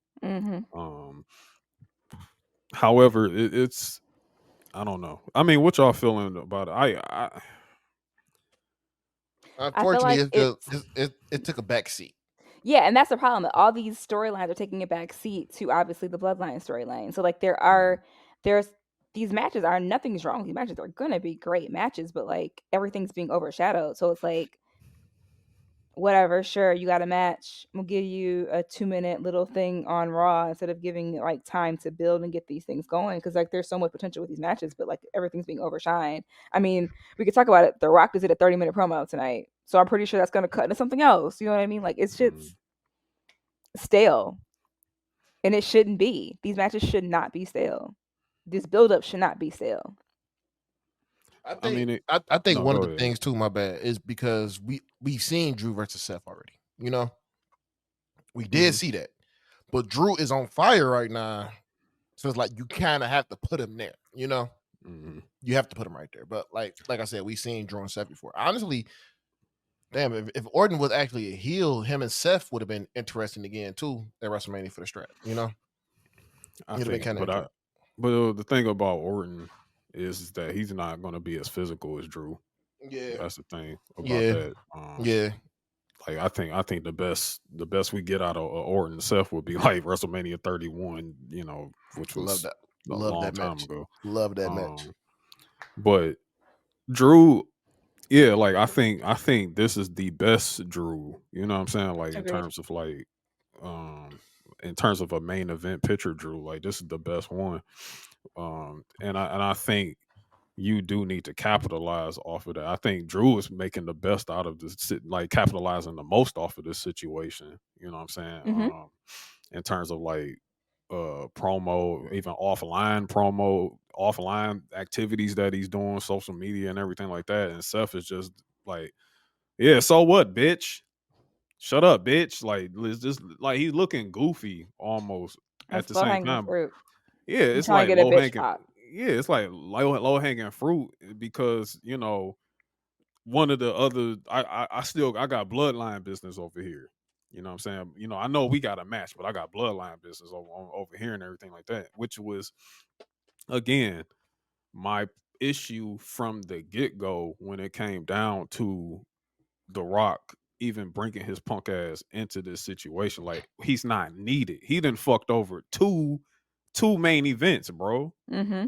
Um, however, it's I don't know. I mean, what y'all feeling about it? I feel Unfortunately, like it's it took a back seat. yeah, and that's the problem. All these storylines are taking a back seat to obviously the bloodline storyline. So like Mhm. there's these matches are nothing's wrong. These matches are gonna be great matches, but like everything's being overshadowed. So it's like whatever, sure, you got a match. We'll give you a 2-minute little thing on Raw instead of giving like time to build and get these things going. Cause like there's so much potential with these matches, but like everything's being overshined. I mean, we could talk about it. The Rock did a 30-minute promo tonight. So I'm pretty sure that's gonna cut into something else. You know what I mean? Like it's Mhm. just stale. And it shouldn't be. These matches should not be stale. This build up should not be stale. I I think mean, I think no, one of go the ahead. things too, my bad, is because we've seen Drew versus Seth already. We did Hmm. see that, but Drew is on fire right now, so it's like you kind of have to put him there. Hmm. You have to put him right there. But like I said, we've seen Drew and Seth before. Honestly, damn, if Orton was actually a heel, him and Seth would have been interesting again too at WrestleMania for the strap. I It'd have been think, kind of interesting. but the thing about Orton is that he's not going to be as physical as Drew. Yeah, That's the thing about yeah, that. yeah. Like I think the best we get out of Orton and Seth would be like WrestleMania 31, which Love was that. a Love long that time match. ago. Love that match. Um, but Drew, yeah, like I think this is the best Drew. You know what I'm saying? Like Agreed. um in terms of a main event picture Drew, like this is the best one. And I think you do need to capitalize off of that. I think Drew is making the best out of this, like capitalizing the most off of this situation. You know what I'm saying? Mm-hmm. In terms of like promo, even offline activities that he's doing, social media and everything like that. And Seth is just like, yeah, so what, bitch? Shut up, bitch. Like it's just like he's looking goofy almost at That's the low same hanging time. fruit. Yeah, You it's trying like to get a low bitch hanging. pop. Yeah, it's like low hanging fruit because one of the other I got bloodline business over here. You know what I'm saying? I know we got a match, but I got bloodline business over here and everything like that, which was again my issue from the get go when it came down to The Rock even bringing his punk ass into this situation. Like he's not needed. He done fucked over two main events, bro. Mm-hmm.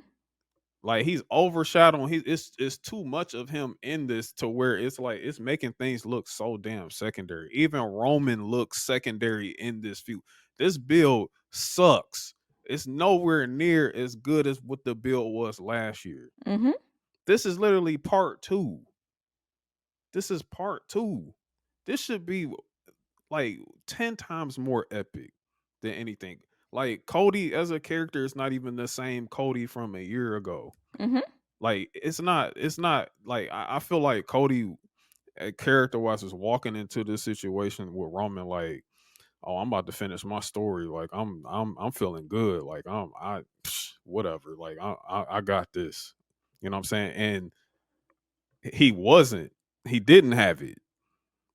Like he's overshadowing. It's too much of him in this to where it's like it's making things look so damn secondary. Even Roman looks secondary in this feud. This build sucks. It's nowhere near as good as what the build was last year. Mm-hmm. This is literally part two. This is part two. This should be like 10 times more epic than anything. Like Cody as a character is not even the same Cody from a year ago. Mm-hmm. Like it's not like I feel like Cody character wise is walking into this situation with Roman like, oh, I'm about to finish my story. Like I'm feeling good. Like whatever. Like I got this. You know what I'm saying? And he wasn't. He didn't have it.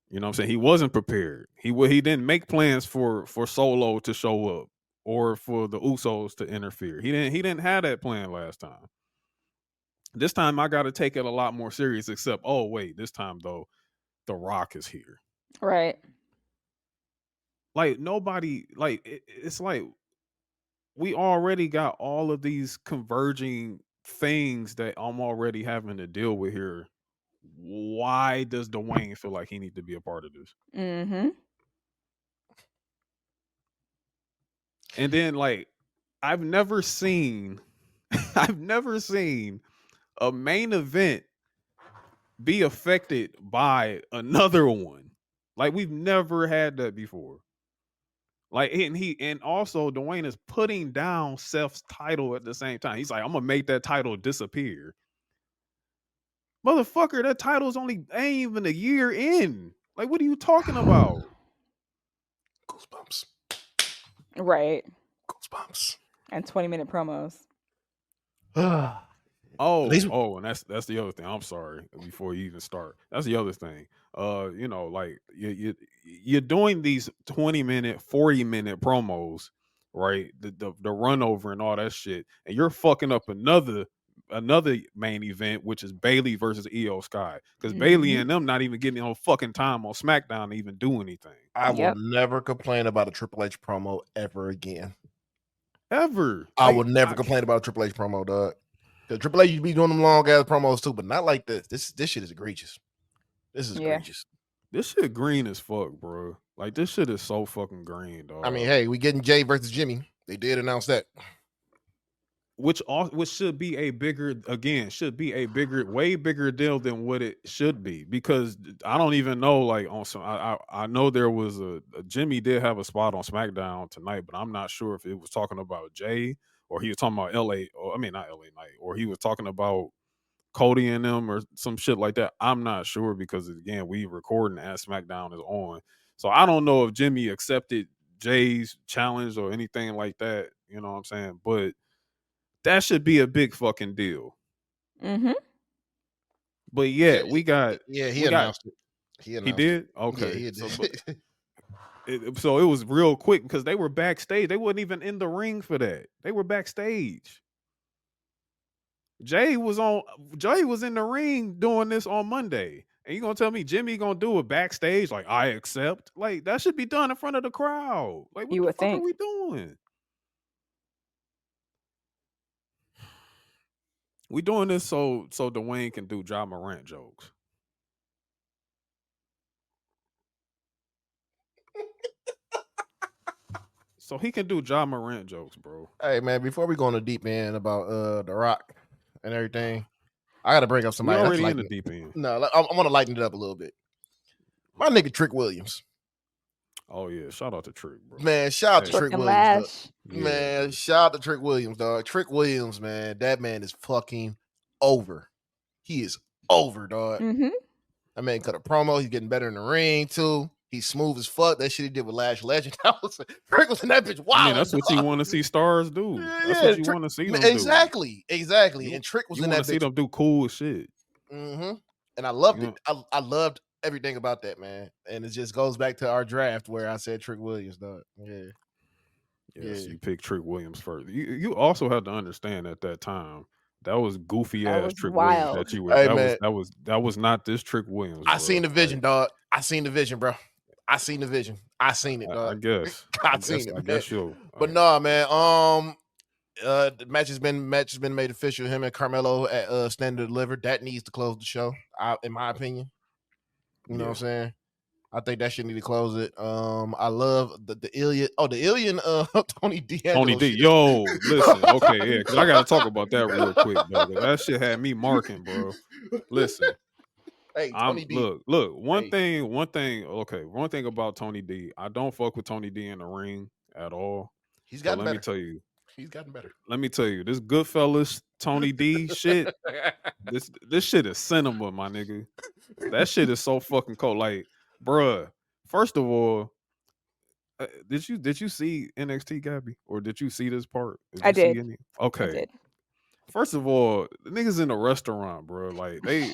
You know what I'm saying? He wasn't prepared. He didn't make plans for Solo to show up or for the Usos to interfere. He didn't have that plan last time. This time I got to take it a lot more serious. Except, oh wait, this time though, The Rock is here. Right. Like nobody, like it's like we already got all of these converging things that I'm already having to deal with here. Why does Dwayne feel like he needs to be a part of this? Mm-hmm. And then like I've never seen I've never seen a main event be affected by another one. Like we've never had that before. Like and also Dwayne is putting down Seth's title at the same time. He's like, I'm gonna make that title disappear. Motherfucker, that title's only ain't even a year in. Like, what are you talking about? Goosebumps. Right. Goosebumps. And 20-minute promos. And that's the other thing. I'm sorry before you even start. That's the other thing. Like you're doing these 20-minute, 40-minute promos, right? The run over and all that shit, and you're fucking up another main event, which is Bailey versus Io Sky, because Bailey and them not even getting on fucking time on SmackDown to even do anything. I will never complain about a Triple H promo ever again. Ever. I will never complain about a Triple H promo, dog. Because Triple H used to be doing them long ass promos too, but not like this. This shit is egregious. This is egregious. This shit green as fuck, bro. Like this shit is so fucking green, dog. I mean, hey, we getting Jay versus Jimmy. They did announce that. Which should be a bigger way bigger deal than what it should be, because I don't even know, like on some I know there was a Jimmy did have a spot on SmackDown tonight, but I'm not sure if it was talking about Jay or he was talking about LA, or I mean not LA Knight, or he was talking about Cody and them or some shit like that. I'm not sure, because again, we recording as SmackDown is on. So I don't know if Jimmy accepted Jay's challenge or anything like that. You know what I'm saying? But that should be a big fucking deal. Mm-hmm. But we got. Yeah, he announced it. He did? Okay. Yeah, he did. So it was real quick because they were backstage. They wasn't even in the ring for that. They were backstage. Jay was in the ring doing this on Monday. And you gonna tell me Jimmy gonna do it backstage? Like, I accept. Like, that should be done in front of the crowd. Like, what the fuck are we doing? We doing this so Dwayne can do Ja Morant jokes. So he can do Ja Morant jokes, bro. Hey man, before we go on the deep end about The Rock and everything, I gotta bring up somebody. We're already in the deep end. No, I want to lighten it up a little bit. My nigga Trick Williams. Oh yeah, shout out to Trick, bro. Man, shout out to Trick Williams. Man, shout out to Trick Williams, dog. Trick Williams, man, that man is fucking over. He is over, dog. Mm-hmm. That man cut a promo. He's getting better in the ring too. He's smooth as fuck. That shit he did with Lash Legend. Trick was in that bitch. Wow, that's what you want to see stars do. That's what you want to see them do. Exactly. And Trick was in that bitch. See them do cool shit. Mm-hmm. And I loved it. I loved everything about that, man. And it just goes back to our draft where I said Trick Williams, dog. Yeah. Yes, you picked Trick Williams first. You also have to understand at that time that was goofy ass Trick Williams that you were. Hey, that was not this Trick Williams. I seen the vision, dog. I seen the vision, bro. I seen the vision. I seen it, dog. I guess. I seen it. I guess you. But no, man. The match has been made official. Him and Carmelo at Stand and Deliver. That needs to close the show, in my opinion. You know what I'm saying? I think that should need to close it. I love the Ilya. Oh, the Ilya Tony D. Tony D. Yo, listen. Okay, yeah, because I gotta talk about that real quick, bro. That shit had me marking, bro. Listen. Hey, Tony D. Look. One Hey. thing. Okay, one thing about Tony D. I don't fuck with Tony D in the ring at all. He's But gotten let me better. tell you, He's gotten better. this Goodfellas Tony D shit. This shit is cinema, my nigga. That shit is so fucking cold. Like, bruh. First of all, did you see NXT, Gabby, or did you see this part? Did I you see did. any? I Okay. did. First of all, the niggas in a restaurant, bro. Like they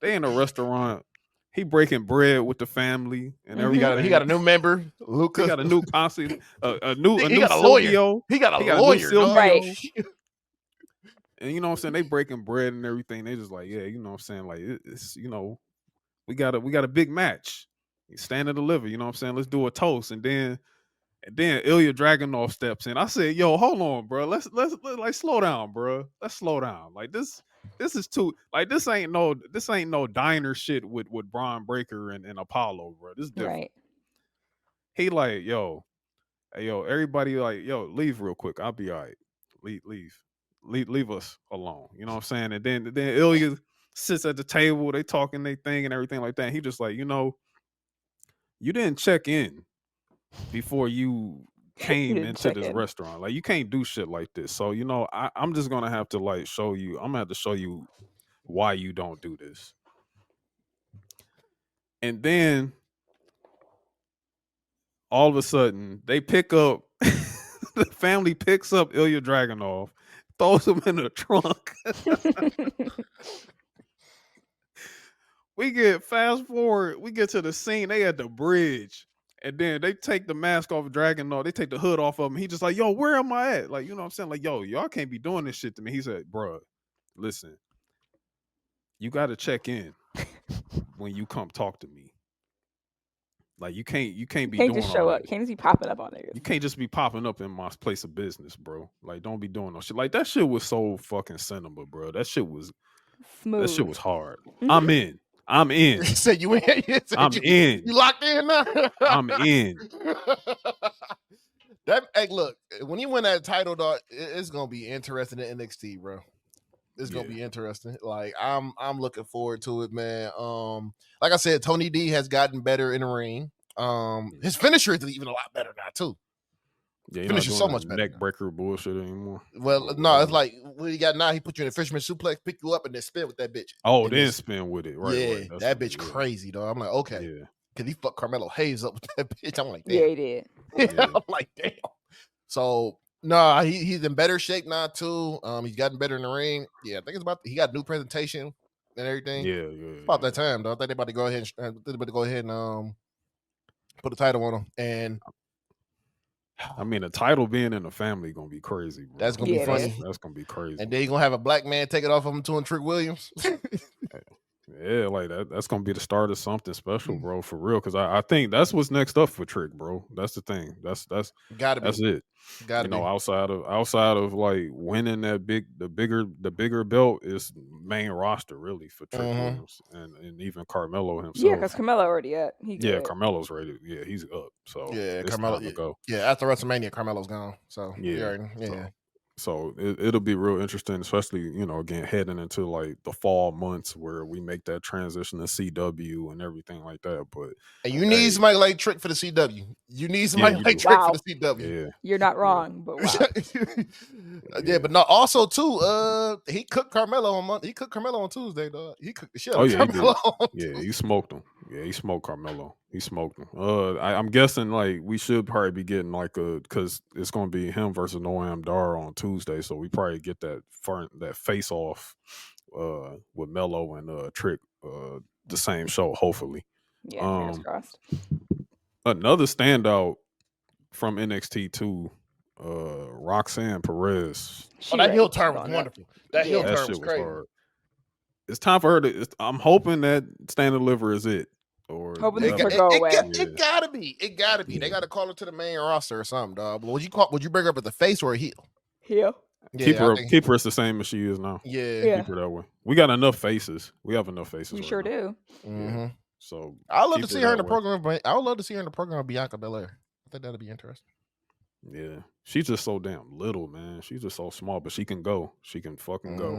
in a restaurant. He breaking bread with the family and Mhm. He everything. got a new member, He Luca. got a new constantly, a new He got a lawyer. Silvio. He got a He got a new lawyer, dog. Right. Silvio. And you know what I'm saying? They breaking bread and everything. They just like, yeah, you know what I'm saying? Like it's we got a big match. Stand and deliver, you know what I'm saying? Let's do a toast. And then Ilya Dragunov steps in. I said, yo, hold on, bro. Let's like slow down, bro. Let's slow down. Like this is too like this ain't no diner shit with Braun Breaker and Apollo, bro. This is different. Right. He like, yo, hey, yo, everybody like, yo, leave real quick. I'll be all right. Leave us alone. You know what I'm saying? And then Ilya sits at the table, they talking they thing and everything like that. And he just like, you didn't check in before you came didn't into check this in. restaurant. Like you can't do shit like this. So, I'm just gonna have to like show you, I'm gonna have to show you why you don't do this. And then all of a sudden they pick up the family picks up Ilya Dragunov, throws him in the trunk. We get fast forward, we get to the scene, they at the bridge. And then they take the mask off of Dragunov, they take the hood off of him. He just like, yo, where am I at? Like, you know what I'm saying? Like, yo, y'all can't be doing this shit to me. He said, bruh, listen, you gotta check in when you come talk to me. Like you can't be Can't doing just show all up. this. Can't just be popping up on niggas. You can't just be popping up in my place of business, bro. Like, don't be doing no shit. Like that shit was so fucking cinema, bro. That shit was Smooth. hard. Mhm. I'm in. You said you in. I'm in. You locked in now. I'm in. Hey, look, when he win that title, dog, it's gonna be interesting in NXT, bro. It's gonna be interesting. Like I'm looking forward to it, man. Like I said, Tony D has gotten better in the ring. His finisher is even a lot better now too. Yeah, Finish is so much better. Neck breaker bullshit anymore. Well, no, it's like what he got now. He put you in a fisherman suplex, pick you up, and then spin with that bitch. Oh, and then spin with it. Right. Yeah, right. that bitch crazy, though. I'm like, okay. Yeah. Cause he fucked Carmelo Hayes up with that bitch. I'm like, damn. Yeah, he did. Yeah. I'm like, damn. So no, he's in better shape now too. He's gotten better in the ring. Yeah, I think it's about he got a new presentation and everything. Yeah. It's about that time, though. I think they're about to go ahead and put the title on him. And I mean, the title being in the family gonna be crazy, bro. that's gonna be funny. That's gonna be crazy. And then you're gonna have a black man take it off of him too, and Trick Williams. Yeah, like that's gonna be the start of something special, bro, for real. Because I think that's what's next up for Trick, bro. That's the thing. That's Gotta be. that's it. Gotta be. Outside of like winning the bigger belt is main roster really for Trick Williams and even Carmelo himself. Yeah, because Carmelo already up. Yeah, Carmelo's ready. Yeah, he's up. So yeah, it's Carmelo time to go. Yeah, after WrestleMania, Carmelo's gone. So Yeah. yeah. So it'll be real interesting, especially, again, heading into like the fall months where we make that transition to CW and everything like that. But and you need somebody like Trick for the CW. You need somebody like Trick for the CW. Yeah. You're not wrong, but wow. But no, also too, he cooked Carmelo on Monday. He cooked Carmelo on Tuesday, dog. He cooked the shit out of Carmelo. Yeah, he smoked him. Yeah, he smoked Carmelo. He smoked him. I'm guessing like we should probably be getting like because it's gonna be him versus Noam Dar on Tuesday, so we probably get that face off with Melo and Trick the same show, hopefully. Yeah, fingers crossed. Another standout from NXT too, Roxanne Perez. That heel turn was wonderful. That heel turn was crazy. Hard. It's time for her to. I'm hoping that Stand and Deliver is it. Or hoping this go away. It gotta be. It gotta be. They gotta call her to the main roster or something, dog. Would you bring her up as a face or a heel? Heel. Yeah, keep her as the same as she is now. Yeah. Keep her that way. We got enough faces. We have enough faces. We right sure now. do. Mm-hmm. So I would love to see her in the program. I would love to see her in the program of Bianca Belair. I think that'd be interesting. Yeah, she's just so damn little, man. She's just so small, but she can go. She can fucking go.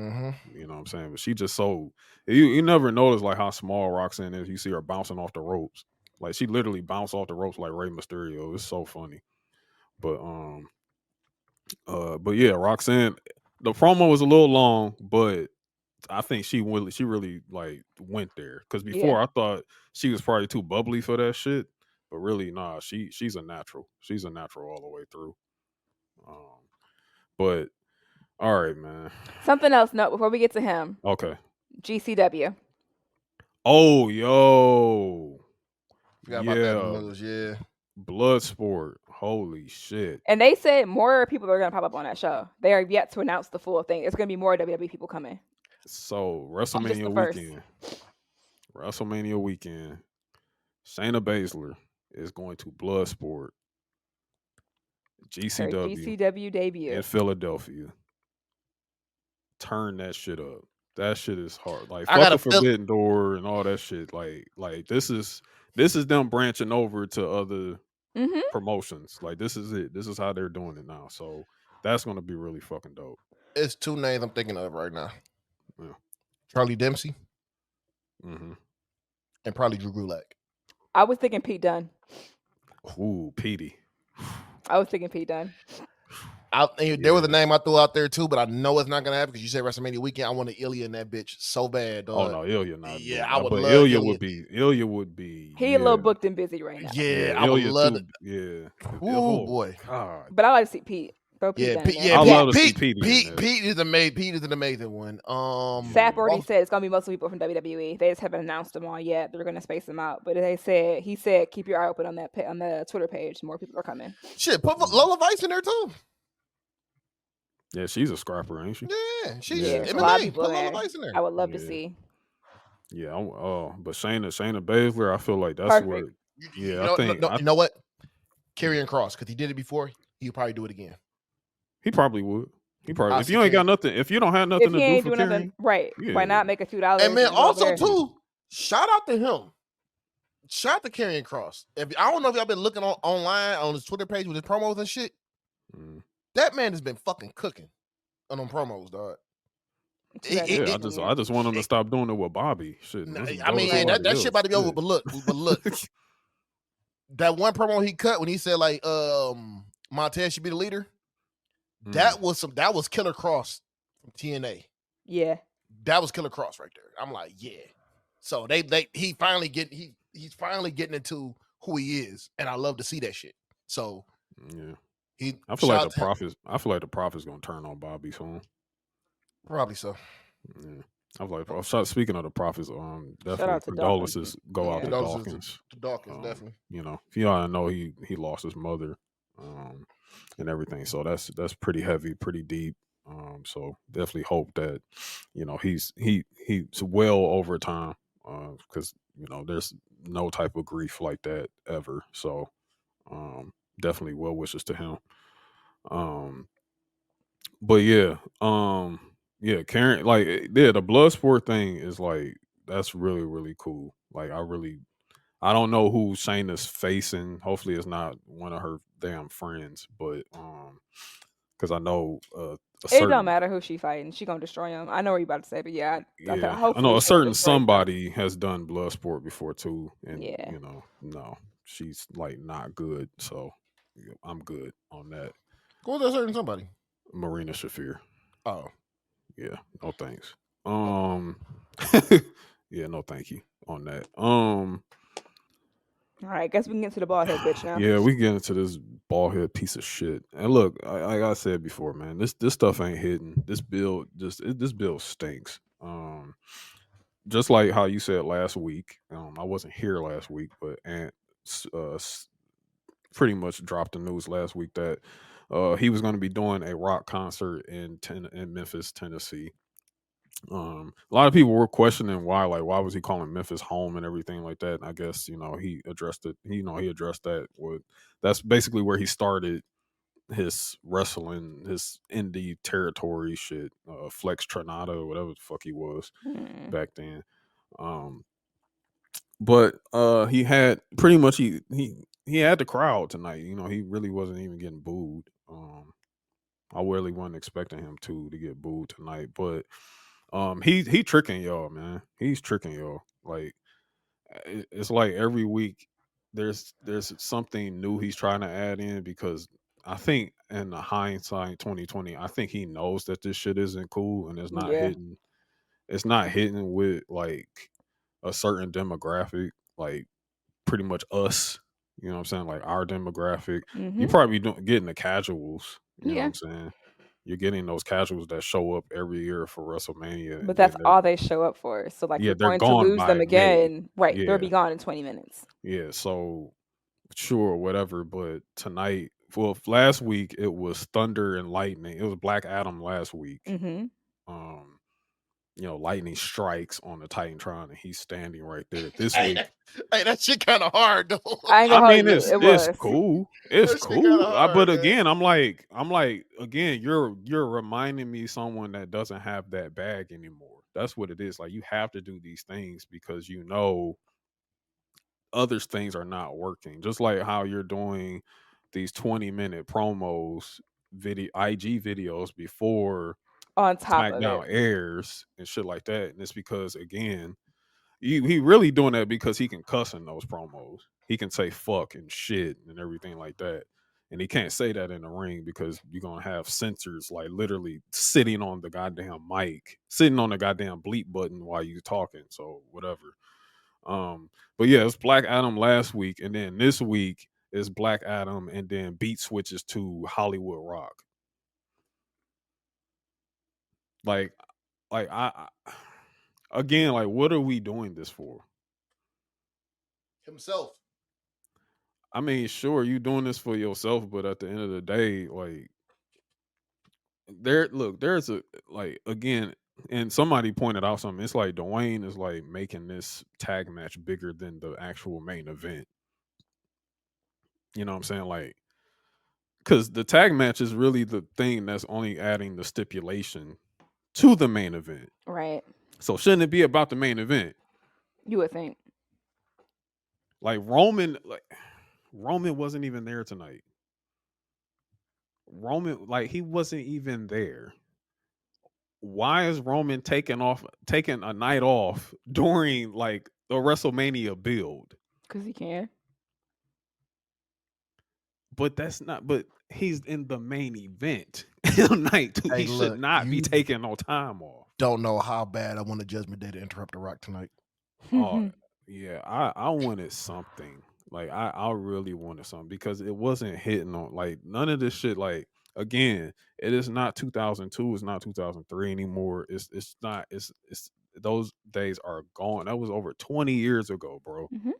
You know what I'm saying? But she just so you never notice like how small Roxanne is. You see her bouncing off the ropes. Like she literally bounced off the ropes like Rey Mysterio. It's so funny. But yeah, Roxanne. The promo was a little long, but I think she really like went there because before Yeah. I thought she was probably too bubbly for that shit, but really nah, she's a natural. She's a natural all the way through. Um, but all right, man. Something else. No, before we get to him, Okay. GCW. Oh, yo, Forgot about that yeah, news. Yeah. Bloodsport. Holy shit. And they said more people are going to pop up on that show. They are yet to announce the full thing. It's going to be more WWE people coming. So Just the WrestleMania first. weekend. WrestleMania weekend. Shayna Baszler is going to Bloodsport. Her GCW GCW debut. in Philadelphia. Turn that shit up. That shit is hard. Like I fuck gotta the Forbidden Door and all that shit. Like this is them branching over to other Mm-hmm. promotions. Like this is it. This is how they're doing it now. So that's gonna be really fucking dope. It's two names I'm thinking of right now. Yeah. Charlie Dempsey Mm-hmm. and probably Drew Gulak. I was thinking Pete Dunne. Ooh, Petey. I was thinking Pete Dunne. There was a name I threw out there too, but I know it's not gonna happen because you said WrestleMania weekend. I want to Ilya in that bitch so bad, dog. Oh no, Ilya not. Yeah, I I would but love Ilya Ilya. would be. He a little booked and busy right now. Yeah, I would Ilya love too. Yeah. Oh boy. God. But I like to see Pete. Throw Pete Yeah, Dunne in there. I love to see Pete. Petey in there. Pete is amazing. Pete is an amazing one. Sap already said it's gonna be mostly people from WWE. They just haven't announced them all yet. They're gonna space them out. But he said keep your eye open on that on the Twitter page. More people are coming. Shit, put Lola Vice in there too. Yeah, she's a scrapper, ain't she? Yeah, she's There's a MMA. lot of people Put there. Lola Vice in there. I would love to Yeah. see. Yeah. But Shayna Baszler, I feel like that's Perfect. where. You I know, think you know what? Karrion Cross, because he did it before, he'll probably do it again. he probably would. He probably I if you ain't see got nothing, if you don't have nothing If to he do ain't for doing nothing, Karrion, right? yeah. Why not make a few dollars? And man, go over also there? too, shout out to him. Shout out to Karrion Cross. I don't know if y'all been looking online on his Twitter page with his promos and shit. That man has been fucking cooking on them promos, dog. I just want him to stop doing it with Bobby. Shit. I mean, that shit about to be over. But look, that one promo he cut when he said like Montez should be the leader. That was Killer Cross from TNA. Yeah, that was Killer Cross right there. I'm like, yeah. So he's finally getting into who he is, and I love to see that shit. So yeah, I feel like the Prophet's gonna turn on Bobby soon. Probably so. Yeah. I was like, speaking of the Prophets, definitely condolences go out to Dawkins. To Dawkins, definitely. You know, if you all know, he lost his mother, and everything. So that's pretty heavy, pretty deep. So definitely hope that he's well over time, because there's no type of grief like that ever. So definitely well wishes to him. But yeah, Karen, like, the blood sport thing is like, that's really, really cool. Like, I don't know who Shayna's facing. Hopefully it's not one of her damn friends, but because I know it don't matter who she fighting, she gonna destroy him. I know what you about to say, but I know a certain somebody has done blood sport before too, and no, she's like not good. So I'm good on that. Who's that certain somebody? Marina Shafir. Oh. Yeah, no thanks. Yeah, no thank you on that. All right, guess we can get to the bald head bitch now. Yeah, we can get into this bald head piece of shit. And look, like I said before, man, this stuff ain't hidden. This bill stinks. Just like how you said last week. I wasn't here last week, but Ant pretty much dropped the news last week that he was going to be doing a rock concert in Memphis, Tennessee. A lot of people were questioning why was he calling Memphis home and everything like that. And I guess he addressed it. He addressed that. That's basically where he started his wrestling, his indie territory shit. Flex Tronado or whatever the fuck he was back then. But he had pretty much he he had the crowd tonight. You know, he really wasn't even getting booed. I really wasn't expecting him to get booed tonight, but he tricking y'all, man. He's tricking y'all. Like it's like every week there's something new he's trying to add in because I think in the hindsight 2020, I think he knows that this shit isn't cool and it's not Yeah. hitting. It's not hitting with like a certain demographic, like pretty much us. You know what I'm saying? Like our demographic. You Mhm. probably getting the casuals. You know what Yeah. I'm saying? You're getting those casuals that show up every year for WrestleMania, But and that's then all they show up for. So like yeah, you're they're going to gone lose them by May. again. Right. They'll Yeah, be gone in 20 minutes. yeah. So sure, whatever. But tonight, well, last week it was Thunder and Lightning. It was Black Adam last week. Mhm. Um, lightning strikes on the Titantron, and he's standing right there. This Hey, week, that shit kind of hard though. I ain't I gonna hold mean, you. It it's was. cool. It's That shit kind of cool. But hard, man. again, I'm like, again, you're reminding me someone that doesn't have that bag anymore. That's what it is. Like you have to do these things because other things are not working. Just like how you're doing these 20-minute promos, video IG videos before On top of it. SmackDown airs and shit like that. And it's because again, he really doing that because he can cuss in those promos. He can say fuck and shit and everything like that. And he can't say that in the ring because you're gonna have censors like literally sitting on the goddamn mic, sitting on the goddamn bleep button while you talking. So whatever. But yeah, it's Black Adam last week, and then this week is Black Adam, and then beat switches to Hollywood Rock. Like, I again, like, what are we doing this for? Himself. I mean, sure, you doing this for yourself, but at the end of the day, like, there's a like again, and somebody pointed out something. It's like Dwayne is like making this tag match bigger than the actual main event. You know what I'm saying? Like, because the tag match is really the thing that's only adding the stipulation to the main event. Right. So shouldn't it be about the main event? You would think. Like Roman wasn't even there tonight. Roman, like he wasn't even there. Why is Roman taking a night off during like the WrestleMania build? Because he can. But that's not. But he's in the main event night too. Hey, He should look, not be you- taking no time off. Don't know how bad I want a Judgment Day to interrupt the Rock tonight. Oh yeah, I wanted something. Like I really wanted something because it wasn't hitting on like none of this shit. Like again, it is not 2002. It's not 2003 anymore. It's not. It's those days are gone. That was over 20 years ago, bro. Mhm.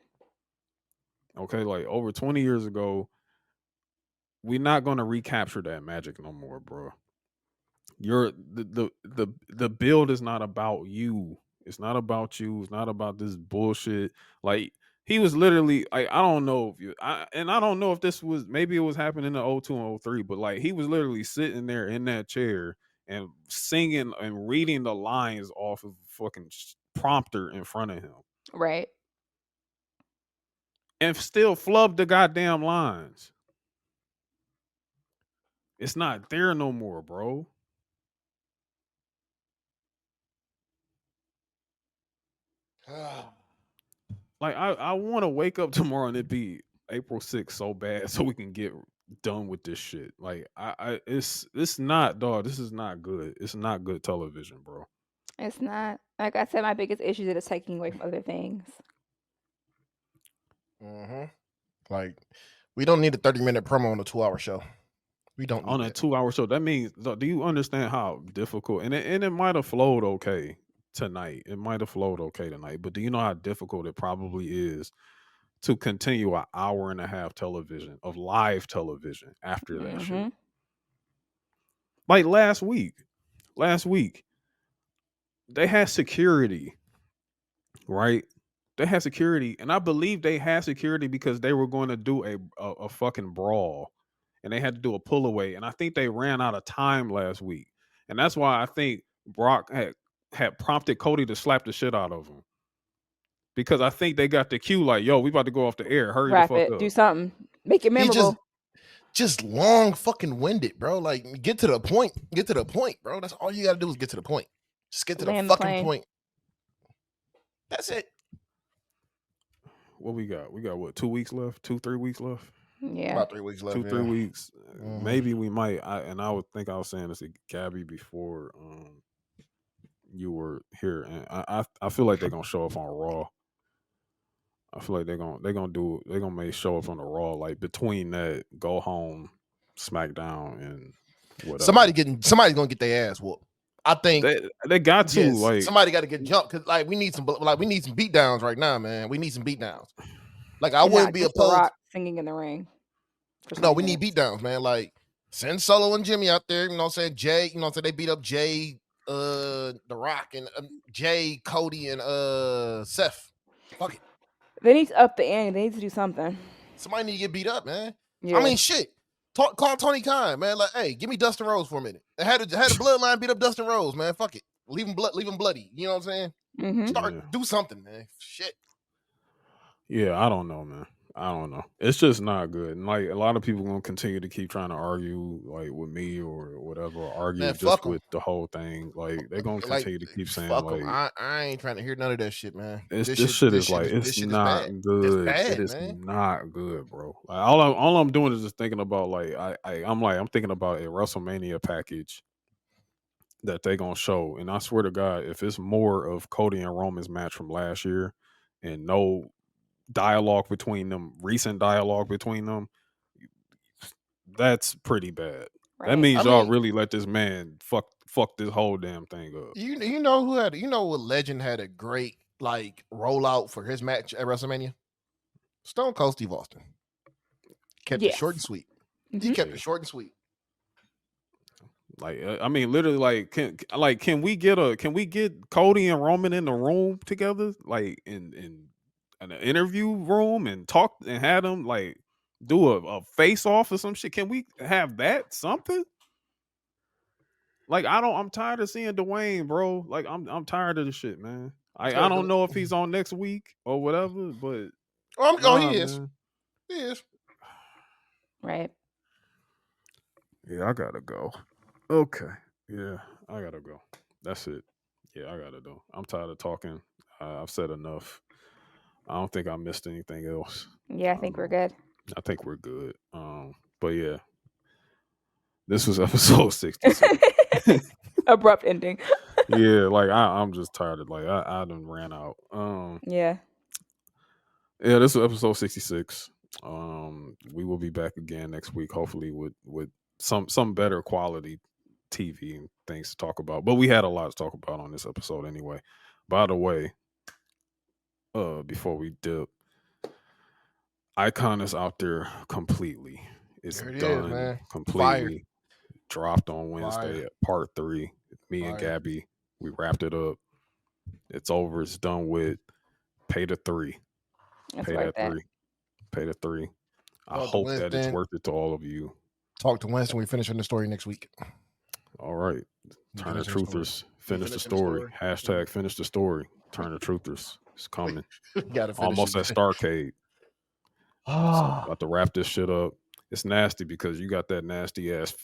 Okay, like over 20 years ago. We're not gonna recapture that magic no more, bro. The build is not about you. It's not about you. It's not about this bullshit. Like he was literally like I don't know if I don't know if this was maybe it was happening in the 02 and 03, but like he was literally sitting there in that chair and singing and reading the lines off of fucking prompter in front of him Right. and still flubbed the goddamn lines. It's not there no more, bro. Like I want to wake up tomorrow and it be April 6th so bad so we can get done with this shit. Like it's not dog. This is not good. It's not good television, bro. It's not. Like I said, my biggest issue is that it's taking away from other things. Mm-hmm. Like, we don't need a 30-minute promo on a 2-hour show. We don't need On a that. 2-hour show. That means do you understand how difficult and it might have flowed okay tonight. It might have flowed okay tonight, but do you know how difficult it probably is to continue an hour and a half television of live television after that shit? Like last week, they had security, right? They had security, and I believe they had security because they were going to do a fucking brawl, and they had to do a pull away, and I think they ran out of time last week, and that's why I think Brock had prompted Cody to slap the shit out of him. because I think they got the cue like, yo, we about to go off the air. Hurry Wrap the fuck it. up. Do something. Make it memorable. Just long fucking winded, bro. Like, get to the point. Get to the point, bro. That's all you gotta do is get to the point. Just get to the fucking point. That's it. What we got? We got what? 2 weeks left? 2-3 weeks left? Yeah, about 3 weeks left. 2-3 weeks. Maybe we might. I would think I was saying this to Gabby before you were here, and I feel like they're gonna show up on Raw. I feel like they're gonna make show up on the Raw, like between that go home SmackDown and whatever. Somebody's gonna get their ass whooped. I think they got to like somebody got to get jumped because like we need some beat downs right now, man. We need some beat downs. Like I wouldn't be opposed. Rock singing in the ring. No, we need beat downs, man. Like send Solo and Jimmy out there. You know what I'm saying? Jay, you know what I'm saying? They beat up Jay, The Rock, and Jay, Cody, and Seth. Fuck it. They need to up the ante. They need to do something. Somebody need to get beat up, man. Yeah. I mean, shit. Call Tony Khan, man. Like, hey, give me Dustin Rhodes for a minute. They had the bloodline beat up Dustin Rhodes, man. Fuck it. Leave him bloody. You know what I'm saying? Do something, man. Shit. Yeah, I don't know, man. I don't know. It's just not good. And like a lot of people gonna continue to keep trying to argue like with me or whatever, or argue man, just with the whole thing. Like they're gonna continue to keep saying like I ain't trying to hear none of that shit, man. This shit is like it's not good. It is not good, bro. Like all I'm doing is just thinking about like I'm thinking about a WrestleMania package that they gonna show, and I swear to God, if it's more of Cody and Roman's match from last year and no dialogue between them, recent dialogue between them, that's pretty bad. Right. That means y'all really let this man fuck this whole damn thing up. You know what legend had a great like rollout for his match at WrestleMania? Stone Cold Steve Austin. Kept it short and sweet. He kept it short and sweet. Like I mean, literally, can we get Cody and Roman in the room together, like in an interview room and talk and have them like do a face off or some shit? Can we have that something? Like I'm tired of seeing Dwayne, bro. Like I'm tired of the shit, man. I don't know if he's on next week or whatever, but he is. He is. Right. Yeah, I gotta go. Okay. Yeah, I gotta go. That's it. Yeah, I gotta go. I'm tired of talking. I've said enough. I don't think I missed anything else. Yeah, I think we're good. I think we're good. But yeah, this was episode 66. Abrupt ending. Yeah, like I'm just tired of like I done ran out. Yeah, this was episode 66. We will be back again next week, hopefully with some better quality TV and things to talk about. But we had a lot to talk about on this episode anyway. By the way, before we dip, Icon is out there completely. It's done, man. Completely. Fire. Dropped on Wednesday at part 3. Me and Gabby, we wrapped it up. It's over. It's done with. Pay the 3. Pay that 3. Pay the 3. I hope that it's worth it to all of you. Talk to Winston. We finish on the story next week. All right. Turn the Truthers. Finish the story. Hashtag finish the story. Turn the Truthers. It's coming. Almost at Starcade. So about to wrap this shit up. It's nasty because you got that nasty ass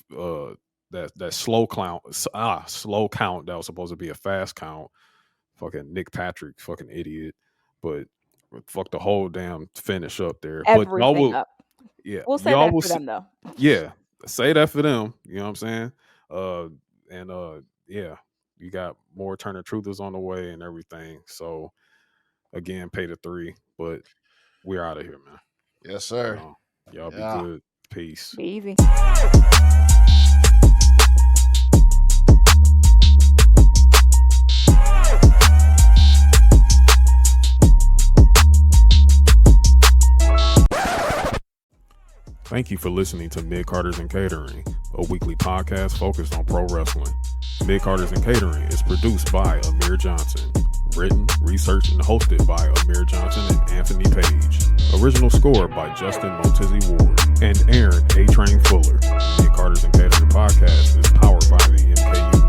that slow count that was supposed to be a fast count. Fucking Nick Patrick, fucking idiot. But fuck the whole damn finish up there. Everything up. Yeah. We'll say that for them though. Yeah. Say that for them. You know what I'm saying? Yeah, you got more Turner Truthers on the way and everything. So again, pay the 3, but we're out of here, man. Yes, sir. Y'all be good. Peace. Be easy. Thank you for listening to Mid Carters and Catering, a weekly podcast focused on pro wrestling. Mid Carters and Catering is produced by Amir Johnson. Written, researched, and hosted by Amir Johnson and Anthony Page. Original score by Justin Montizzi Ward and Aaron A. Train Fuller. Mid Carters and Catering podcast is powered by the MKU